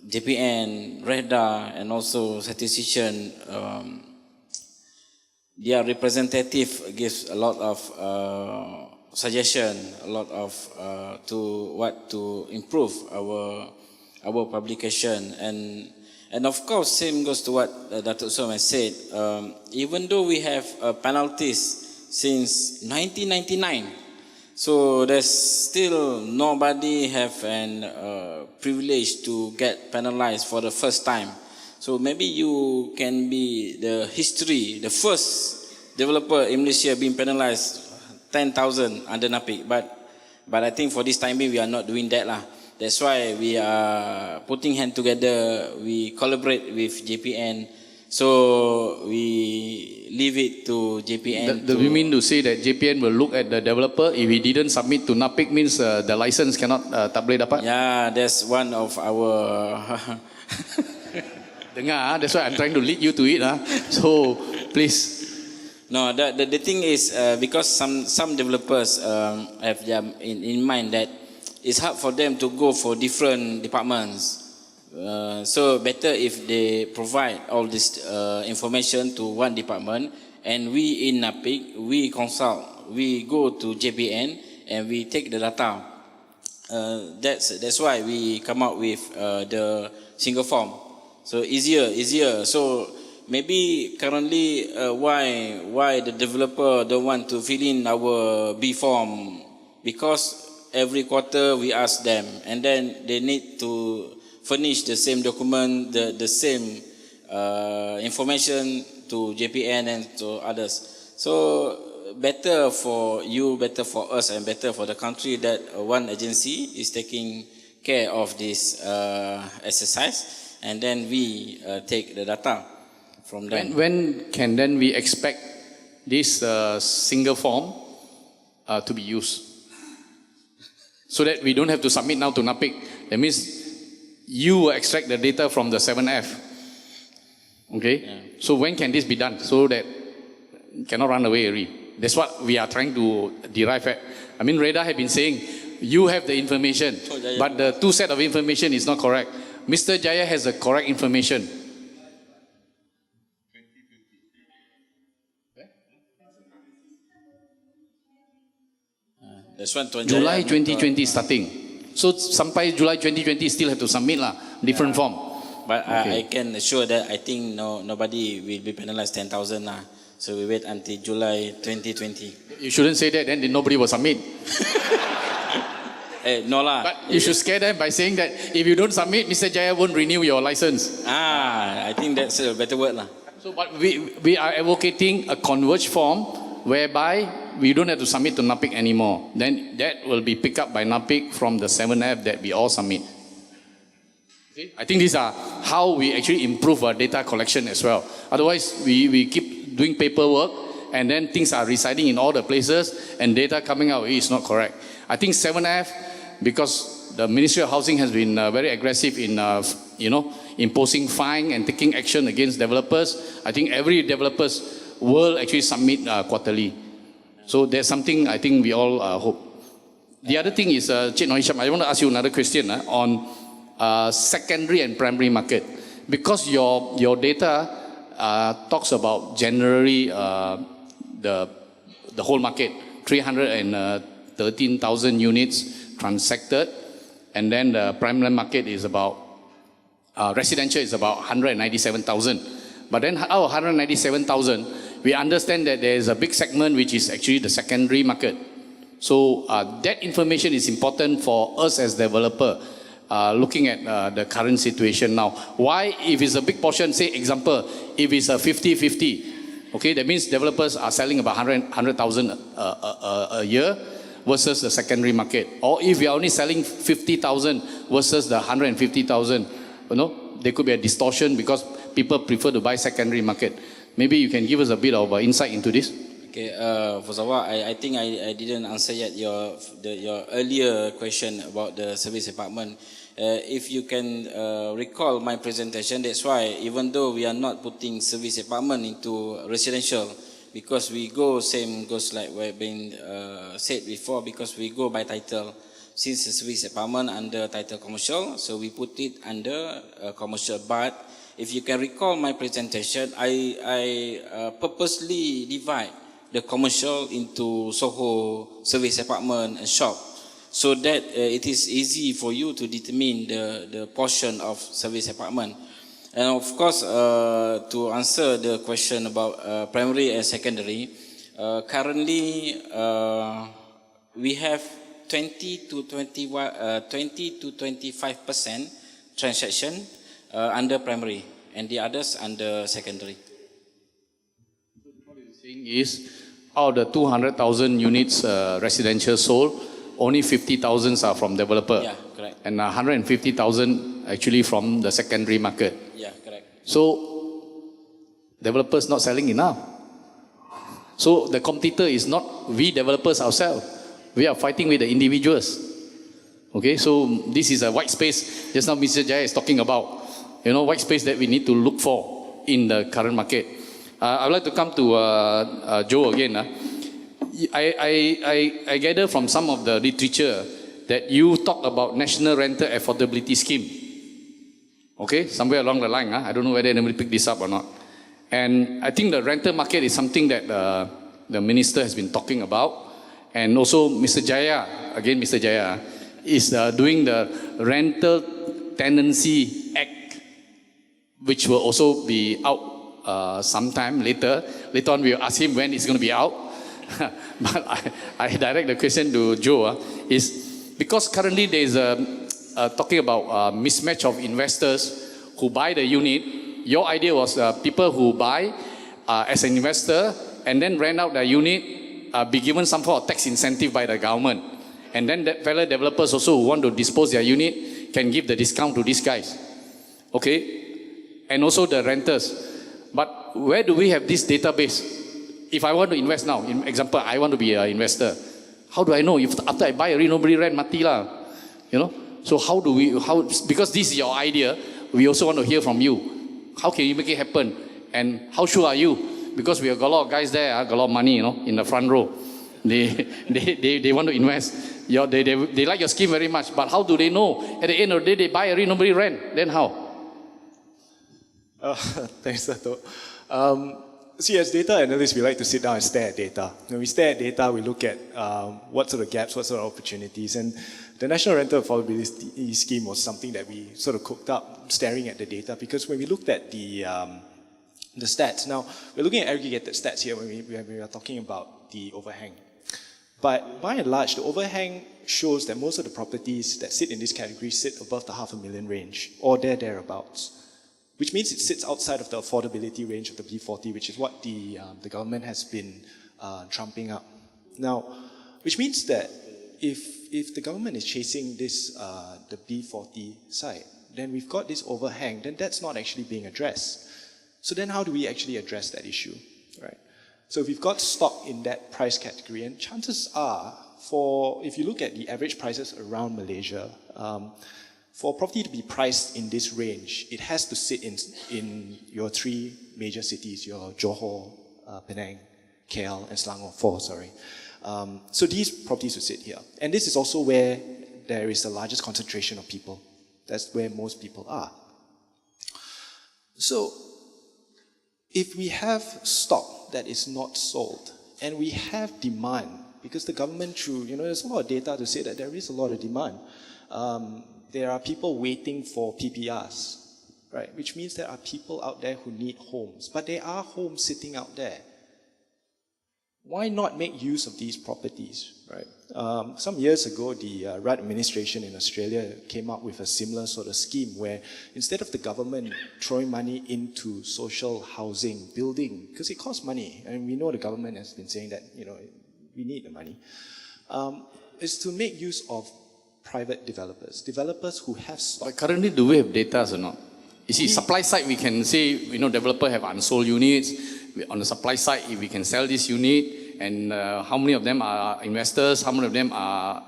JPN, REHDA, and also Statistician, their representative gives a lot of suggestion, a lot of to improve our publication, and of course same goes to what Dato Soam has said. Even though we have penalties since 1999, so there's still nobody have an privilege to get penalized for the first time. So maybe you can be the first developer in Malaysia being penalized 10,000 under NAPIC, but I think for this time being we are not doing that lah. That's why we are putting hand together, we collaborate with JPN, so we leave it to JPN. Do you mean to say that JPN will look at the developer, if he didn't submit to NAPIC means the license cannot tak boleh dapat? Yeah, that's one of our... Dengar, that's why I'm trying to lead you to it. So please. No, the thing is, because some developers have in mind that it's hard for them to go for different departments. So better if they provide all this information to one department, and we in NAPIC, we consult, we go to JPN and we take the data. That's why we come out with the single form. So easier. So maybe currently why the developer don't want to fill in our B form, because every quarter we ask them, and then they need to furnish the same document, the same information to JPN and to others. So better for you, better for us, and better for the country that one agency is taking care of this exercise, and then we take the data from them. When can then we expect this single form to be used? So that we don't have to submit now to NAPIC. That means you will extract the data from the 7F. Okay? Yeah. So when can this be done? So that you cannot run away already. That's what we are trying to derive at. I mean, REHDA have been saying, you have the information, but the two set of information is not correct. Mr. Jaya has the correct information. That's one July 2020 starting. So sampai July 2020 still have to submit lah, different form. But I can assure that I think nobody will be penalized 10,000 lah. So we wait until July 2020. You shouldn't say that, then nobody will submit. No lah. But you should scare them by saying that if you don't submit, Mr. Jaya won't renew your license. I think that's a better word lah. So but we are advocating a converged form whereby we don't have to submit to NAPIC anymore. Then that will be picked up by NAPIC from the 7F that we all submit. See? I think these are how we actually improve our data collection as well. Otherwise, we keep doing paperwork and then things are residing in all the places and data coming out is not correct. I think 7F, because the Ministry of Housing has been very aggressive in imposing fine and taking action against developers. I think every developers will actually submit quarterly. So there's something I think we all hope. The other thing is, Cik Norhisham, I want to ask you another question on secondary and primary market. Because your data talks about generally the whole market, 313,000 units transacted, and then the primary market is about, residential is about 197,000. But then out of 197,000, we understand that there is a big segment which is actually the secondary market. So that information is important for us as developer, looking at the current situation now. Why, if it's a big portion, say example, if it's a 50-50, okay, that means developers are selling about 100,000 a year versus the secondary market. Or if we are only selling 50,000 versus the 150,000, there could be a distortion because people prefer to buy secondary market. Maybe you can give us a bit of insight into this. Okay, for Zawar, I think I didn't answer yet your earlier question about the service apartment. If you can recall my presentation, that's why even though we are not putting service apartment into residential, because we go, same goes like what been said before, because we go by title. Since the service apartment under title commercial, so we put it under commercial. But if you can recall my presentation, I purposely divide the commercial into Soho, service apartment and shop, so that it is easy for you to determine the portion of service apartment. And of course, to answer the question about primary and secondary, currently we have 20 to 25% transaction under primary and the others under secondary. What you're saying is, out of the 200,000 units residential sold, only 50,000 are from developer. Yeah, correct. And 150,000 actually from the secondary market. Yeah, correct. So, developers not selling enough. So, the competitor is not we developers ourselves. We are fighting with the individuals. Okay, so this is a white space. Just now Mr. Jaya is talking about, white space that we need to look for in the current market. I would like to come to Joe again. I gather from some of the literature that you talk about National Rental Affordability Scheme. Okay, somewhere along the line. I don't know whether anybody picked this up or not. And I think the rental market is something that the minister has been talking about. And also Mr. Jaya, again Mr. Jaya, is doing the Rental Tenancy Act, which will also be out sometime later. Later on, we'll ask him when it's going to be out. But I direct the question to Joe, is because currently there is talking about mismatch of investors who buy the unit. Your idea was people who buy as an investor and then rent out the unit, be given some sort of tax incentive by the government. And then that fellow developers also who want to dispose their unit can give the discount to these guys. Okay? And also the renters. But where do we have this database? If I want to invest now, in example, I want to be an investor. How do I know? If after I buy, nobody rent, mati lah. So how do we, because this is your idea, we also want to hear from you. How can you make it happen? And how sure are you? Because we have got a lot of guys there, got a lot of money, in the front row. They want to invest. They like your scheme very much, but how do they know? At the end of the day, they buy, nobody rent. Then how? Thanks, Dato. See, as data analysts, we like to sit down and stare at data. When we stare at data, we look at what sort of gaps, what sort of opportunities. And the National Rental Affordability Scheme was something that we sort of cooked up staring at the data, because when we looked at the stats, now we're looking at aggregated stats here when we are talking about the overhang. But by and large, the overhang shows that most of the properties that sit in this category sit above the $500,000 range, or thereabouts. Which means it sits outside of the affordability range of the B40, which is what the government has been trumping up. Now, which means that if the government is chasing this, the B40 side, then we've got this overhang, then that's not actually being addressed. So then how do we actually address that issue, right? So if we've got stock in that price category, and chances are, if you look at the average prices around Malaysia, for property to be priced in this range, it has to sit in your three major cities, your Johor, Penang, KL, and Selangor, so these properties will sit here. And this is also where there is the largest concentration of people. That's where most people are. So if we have stock that is not sold, and we have demand, because the government there's a lot of data to say that there is a lot of demand. There are people waiting for PPRs, right? Which means there are people out there who need homes, but there are homes sitting out there. Why not make use of these properties, right? Some years ago, the Rudd administration in Australia came up with a similar sort of scheme where instead of the government throwing money into social housing building, because it costs money, and we know the government has been saying that, we need the money, is to make use of private developers who have stock. But currently, do we have data or not? You see, supply side, we can say, developer have unsold units. On the supply side, if we can sell this unit, and how many of them are investors, how many of them are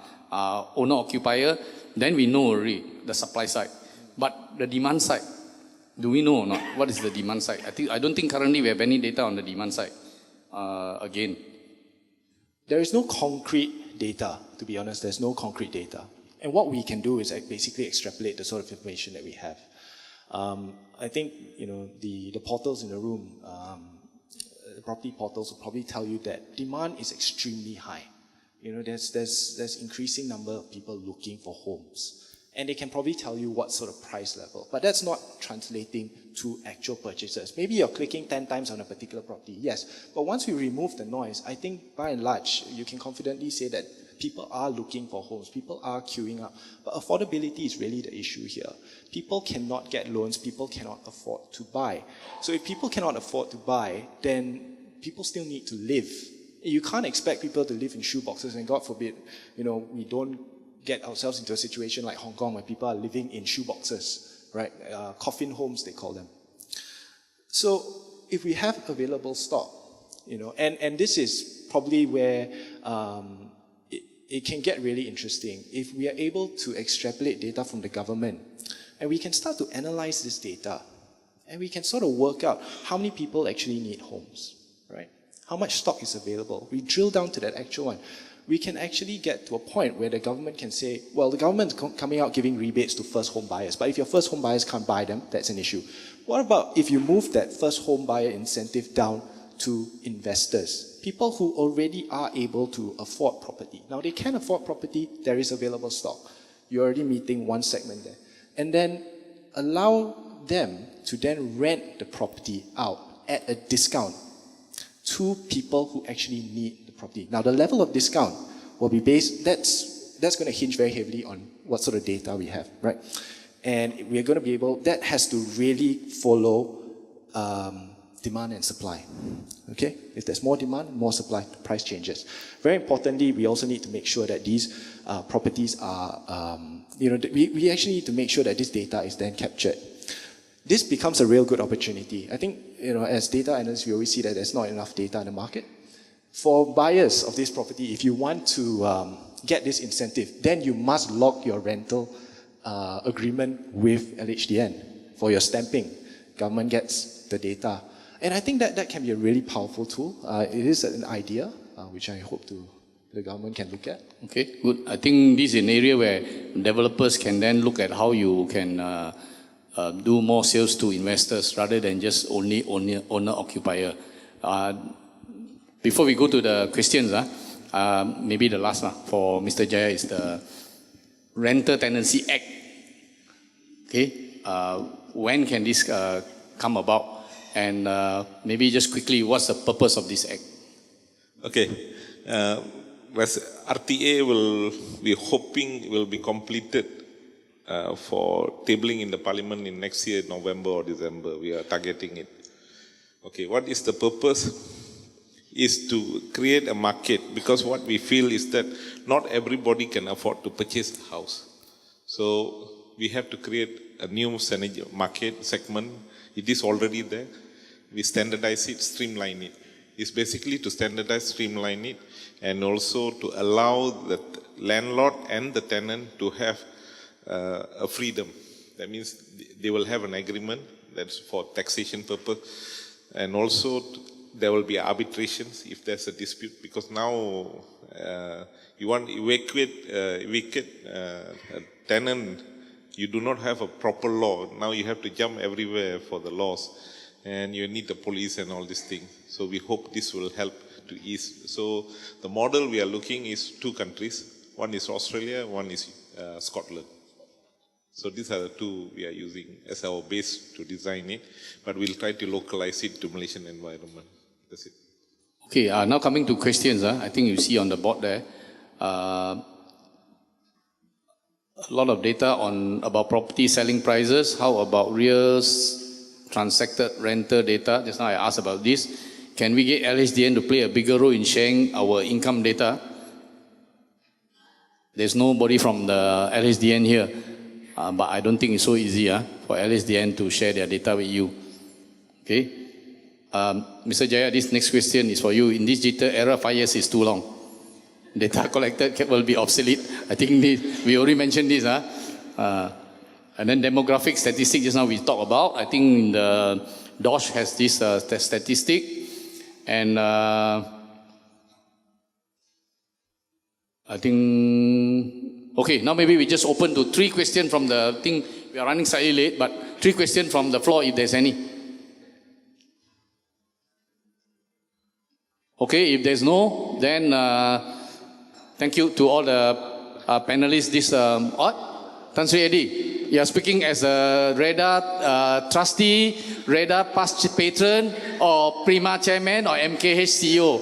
owner-occupier, then we know already the supply side. But the demand side, do we know or not? What is the demand side? I don't think currently we have any data on the demand side. Again, there is no concrete data, to be honest. There's no concrete data. And what we can do is basically extrapolate the sort of information that we have. I think, the portals in the room, the property portals will probably tell you that demand is extremely high. There's increasing number of people looking for homes. And they can probably tell you what sort of price level. But that's not translating to actual purchases. Maybe you're clicking 10 times on a particular property, yes. But once we remove the noise, I think by and large, you can confidently say that people are looking for homes, people are queuing up. But affordability is really the issue here. People cannot get loans, people cannot afford to buy. So if people cannot afford to buy, then people still need to live. You can't expect people to live in shoeboxes, and God forbid, we don't get ourselves into a situation like Hong Kong where people are living in shoeboxes, right? Coffin homes, they call them. So if we have available stock, and this is probably where it can get really interesting. If we are able to extrapolate data from the government, and we can start to analyze this data, and we can sort of work out how many people actually need homes, right? How much stock is available. We drill down to that actual one. We can actually get to a point where the government can say, well, the government is coming out giving rebates to first home buyers, but if your first home buyers can't buy them, that's an issue. What about if you move that first home buyer incentive down to investors, people who already are able to afford property? Now, they can afford property, there is available stock. You're already meeting one segment there. And then allow them to then rent the property out at a discount to people who actually need the property. Now, the level of discount will be based, that's going to hinge very heavily on what sort of data we have, right? And we're going to be able, that has to really follow demand and supply, okay? If there's more demand, more supply, the price changes. Very importantly, we also need to make sure that these properties are, we actually need to make sure that this data is then captured. This becomes a real good opportunity. I think, as data analysts, we always see that there's not enough data in the market. For buyers of this property, if you want to get this incentive, then you must lock your rental agreement with LHDN for your stamping. Government gets the data. And I think that can be a really powerful tool. It is an idea, which I hope the government can look at. Okay, good. I think this is an area where developers can then look at how you can do more sales to investors rather than just only owner-occupier. Before we go to the questions, maybe the last one for Mr. Jaya is the Rental Tenancy Act. Okay, when can this come about? And maybe just quickly, what's the purpose of this act? Okay, RTA we're hoping will be completed for tabling in the Parliament in next year, November or December. We are targeting it. Okay, what is the purpose? Is to create a market, because what we feel is that not everybody can afford to purchase a house. So we have to create a new market segment. It is already there. We standardize it, streamline it. It's basically to standardize, streamline it, and also to allow the landlord and the tenant to have a freedom. That means they will have an agreement that's for taxation purpose, and also there will be arbitrations if there's a dispute, because now you want to evacuate a tenant, you do not have a proper law. Now you have to jump everywhere for the laws, and you need the police and all these things. So we hope this will help to ease. So the model we are looking is 2 countries. One is Australia, one is Scotland. So these are the 2 we are using as our base to design it, but we'll try to localize it to Malaysian environment. That's it. Okay, now coming to questions. I think you see on the board there, a lot of data about property selling prices. How about real transacted rental data? Just now I asked about this. Can we get LHDN to play a bigger role in sharing our income data? There's nobody from the LHDN here, but I don't think it's so easy for LHDN to share their data with you. Okay. Mr. Jaya, this next question is for you. In this digital era, 5 years is too long. Data collected will be obsolete. I think we already mentioned this. And then demographic statistics, just now we talked about. I think the DOSH has this statistic. And I think, okay, now maybe we just open to 3 questions from the thing. We are running slightly late, but 3 questions from the floor if there's any. Okay, if there's no, then thank you to all the panelists. This, Tan Sri Edi, you are speaking as a REHDA trustee, REHDA past patron, or Prima chairman, or MKH CEO.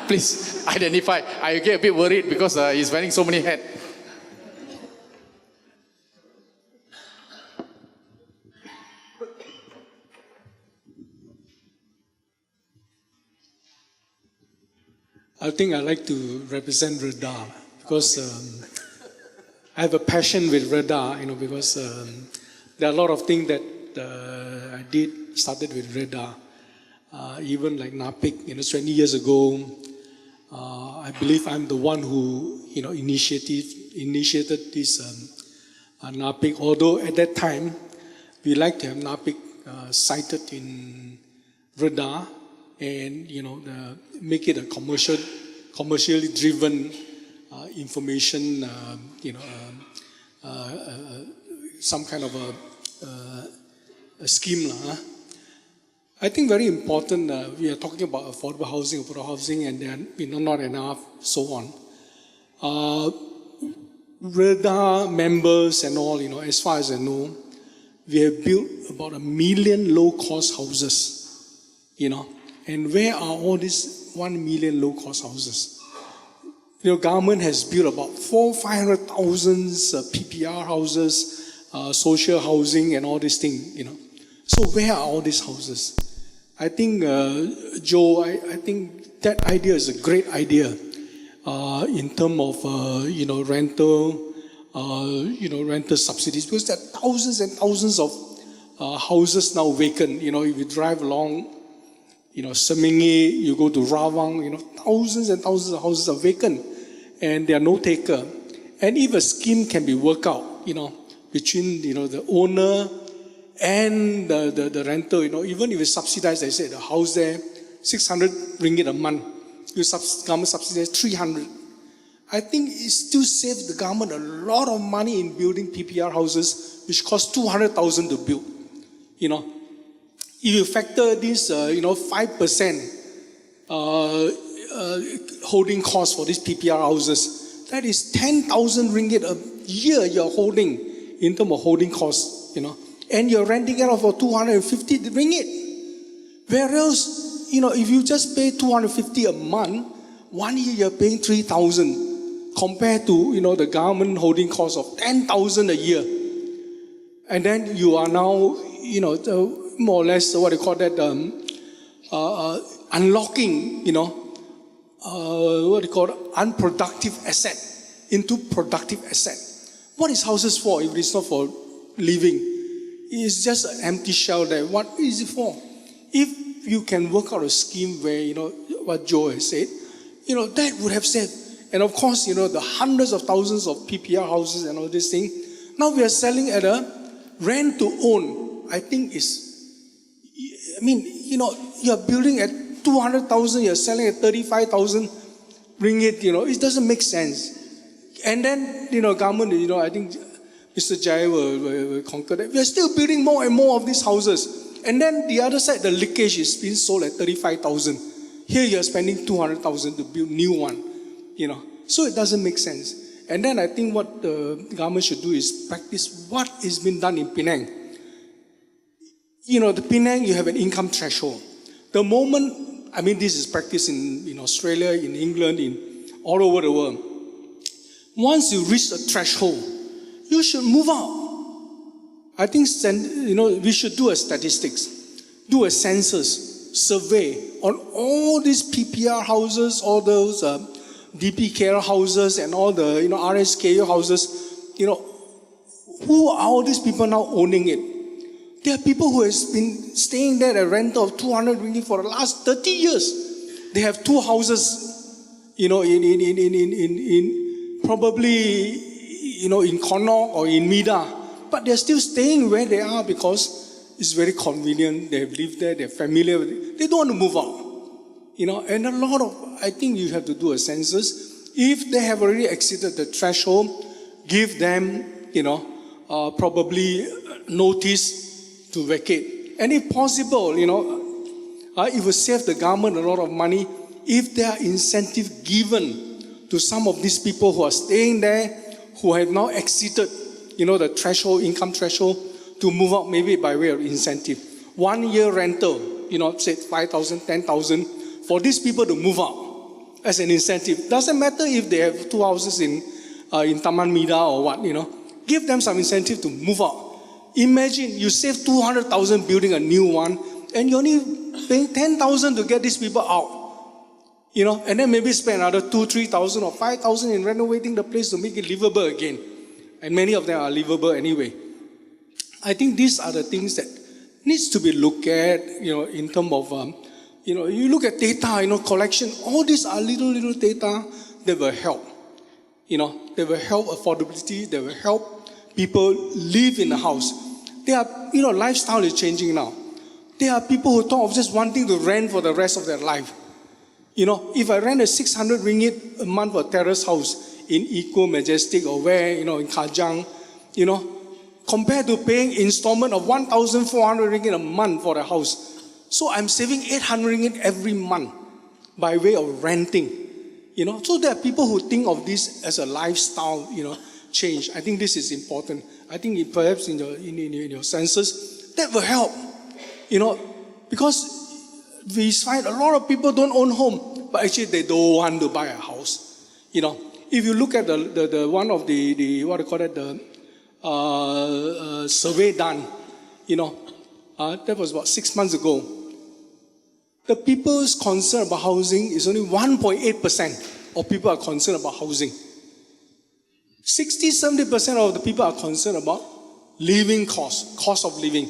Please identify. I get a bit worried because he's wearing so many hats. I think I like to represent REHDA because I have a passion with REHDA, because there are a lot of things that I started with REHDA. Even like NAPIC, 20 years ago, I believe I'm the one who, initiated this NAPIC. Although at that time, we like to have NAPIC cited in REHDA and, make it a commercially driven information, some kind of a scheme. I think very important, we are talking about affordable housing, and then not enough, so on. REHDA members and all, as far as I know, we have built about 1 million low-cost houses, And where are all these 1 million low-cost houses? Government has built about 500,000 PPR houses, social housing and all these things, So where are all these houses? I think, Joe, I think that idea is a great idea in terms of, rental, rental subsidies, because there are thousands and thousands of houses now vacant. If you drive along, Semingi, you go to Rawang, thousands and thousands of houses are vacant and there are no taker. And if a scheme can be worked out, between, the owner and the rental, even if it's subsidized, I said the house there, 600 ringgit a month, government subsidize 300. I think it still saves the government a lot of money in building PPR houses, which cost 200,000 to build, if you factor this, 5% holding cost for these PPR houses, that is 10,000 ringgit a year you're holding in terms of holding costs, and you're renting it out for 250 ringgit. Whereas, if you just pay 250 a month, 1 year you're paying 3,000 compared to, the government holding cost of 10,000 a year. And then you are now, more or less what they call that, unlocking, unproductive asset into productive asset. What is houses for if it's not for living? It's just an empty shell there. What is it for? If you can work out a scheme where, what Joe has said, that would have saved. And of course, the hundreds of thousands of PPR houses and all this thing, now we are selling at a rent to own. I think you're building at 200,000, you're selling at 35,000 ringgit, it doesn't make sense. And then, government, I think Mr. Jai will concur that we are still building more and more of these houses. And then the other side, the leakage is being sold at 35,000. Here you're spending 200,000 to build new one, So it doesn't make sense. And then I think what the government should do is practice what is being done in Penang. The Penang, you have an income threshold. The moment, this is practiced in Australia, in England, all over the world. Once you reach the threshold, you should move out. I think, we should do a statistics, do a census, survey on all these PPR houses, all those DP care houses and all the, RSKU houses, who are all these people now owning it? There are people who have been staying there at a rental of 200 ringgit for the last 30 years. They have two houses, in probably, in Connaught or in Mida. But they're still staying where they are because it's very convenient. They have lived there, they're familiar with it. They don't want to move out. And a lot of, I think you have to do a census. If they have already exceeded the threshold, give them, probably notice to vacate. And if possible, it will save the government a lot of money if there are incentive given to some of these people who are staying there, who have now exceeded, the threshold, income threshold, to move out maybe by way of incentive. 1 year rental, say 5,000, 10,000, for these people to move out as an incentive. Doesn't matter if they have two houses in Taman Mida or what, Give them some incentive to move out. Imagine you save 200,000 building a new one, and you're only paying 10,000 to get these people out. And then maybe spend another 2,000, 3,000 or 5,000 in renovating the place to make it livable again. And many of them are livable anyway. I think these are the things that needs to be looked at, in terms of, you look at data, collection, all these are little data that will help. They will help affordability, they will help people live in the house. There are, lifestyle is changing now. There are people who thought of just wanting to rent for the rest of their life. If I rent a 600 ringgit a month for a terrace house in Eco, Majestic or where, in Kajang, compared to paying installment of 1,400 ringgit a month for the house. So I'm saving 800 ringgit every month by way of renting. So there are people who think of this as a lifestyle, change. I think this is important. I think perhaps in your census, that will help. Because we find a lot of people don't own home, but actually they don't want to buy a house. If you look at the one of the what do you call it, the survey done, that was about 6 months ago. The people's concern about housing is only 1.8% of people are concerned about housing. 60-70% of the people are concerned about living cost of living.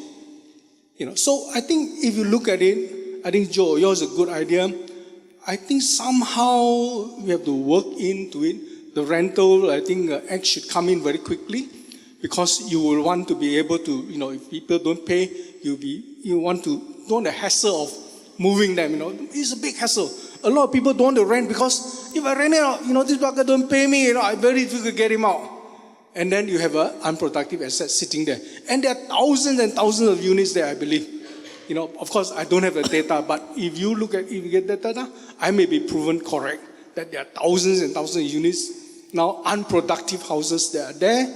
So I think if you look at it, I think Joe, yours is a good idea. I think somehow we have to work into it. The rental, I think, act should come in very quickly, because you will want to be able to, if people don't pay, don't want the hassle of moving them. It's a big hassle. A lot of people don't want to rent because if I rent it out, this bucket don't pay me, I very difficult to get him out. And then you have an unproductive asset sitting there. And there are thousands and thousands of units there, I believe. of course, I don't have the data, but if you get the data, I may be proven correct that there are thousands and thousands of units, now unproductive houses that are there.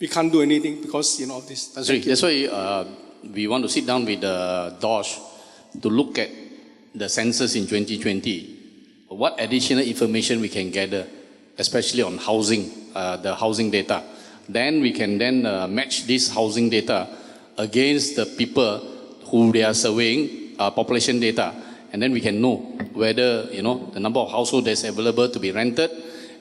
We can't do anything because, of this. That's right. That's why we want to sit down with DOSH to look at the census in 2020. What additional information we can gather, especially on housing, the housing data. Then we can match this housing data against the people who they are surveying, population data. And then we can know whether, the number of households that's available to be rented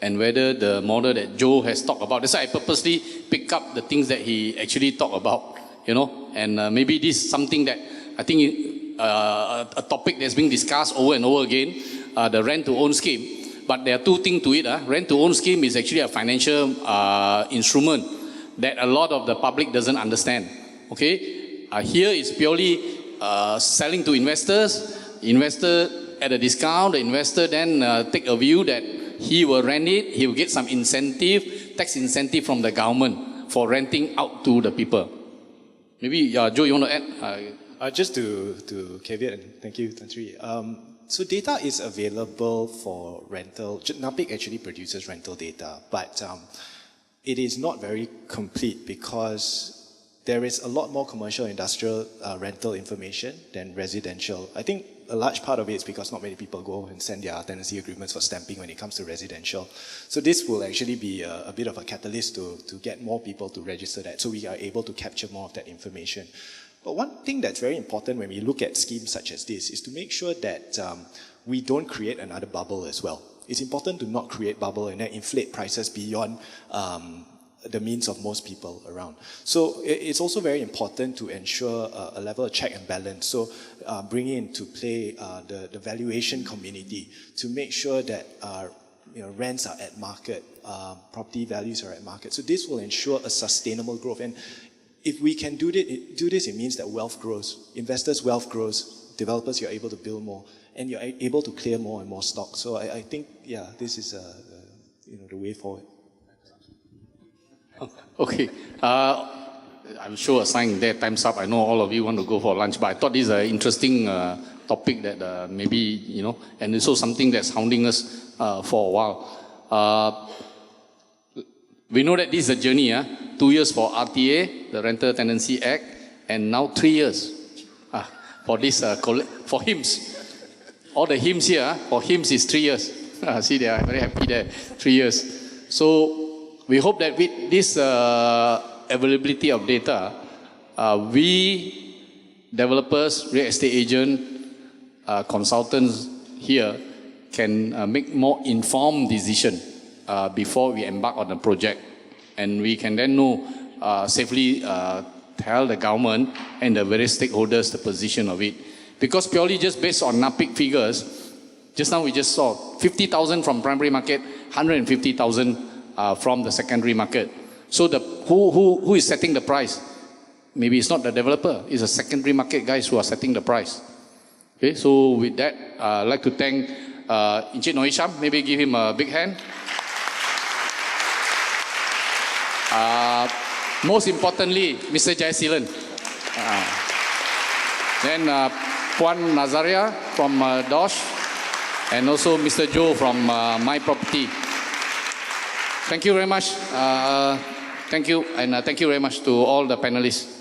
and whether the model that Joe has talked about. That's why I purposely pick up the things that he actually talked about, and maybe this is something that I think a topic that's being discussed over and over again, the rent-to-own scheme. But there are two things to it. Rent-to-own scheme is actually a financial instrument that a lot of the public doesn't understand. Okay, here is purely selling to investors. Investor at a discount. The investor then take a view that he will rent it. He will get some incentive, tax incentive from the government for renting out to the people. Maybe Joe, you want to add? Just to caveat, and thank you, Tan Sri. So data is available for rental. NAPIC actually produces rental data, but it is not very complete because there is a lot more commercial industrial rental information than residential. I think a large part of it is because not many people go and send their tenancy agreements for stamping when it comes to residential. So this will actually be a bit of a catalyst to get more people to register that, so we are able to capture more of that information. But one thing that's very important when we look at schemes such as this is to make sure that we don't create another bubble as well. It's important to not create bubble and then inflate prices beyond the means of most people around. So it's also very important to ensure a level of check and balance. So bringing into play the valuation community to make sure that rents are at market, property values are at market. So this will ensure a sustainable growth. And if we can do this, it means that wealth grows. Investors' wealth grows. Developers, you're able to build more. And you're able to clear more and more stock. So I think, this is the way forward. Okay. I'm sure a sign there, time's up. I know all of you want to go for lunch, but I thought this is an interesting topic that maybe, and also something that's hounding us for a while. We know that this is a journey, 2 years for RTA, the Rental Tenancy Act, and now 3 years for this, for HIMS. All the HIMS here, for HIMS is 3 years. See, they are very happy there, 3 years. So we hope that with this availability of data, we developers, real estate agents, consultants here can make more informed decision before we embark on the project. And we can then know safely tell the government and the various stakeholders the position of it. Because purely just based on NAPIC figures, just now we just saw 50,000 from primary market, 150,000 from the secondary market. So who is setting the price? Maybe it's not the developer, it's the secondary market guys who are setting the price. Okay, so with that, I'd like to thank Encik Norhisham. Maybe give him a big hand. Most importantly, Mr. Jayaselan. Then Puan Nazaria from DOSH, and also Mr. Joe from MyProperty. Thank you very much. Thank you, and thank you very much to all the panelists.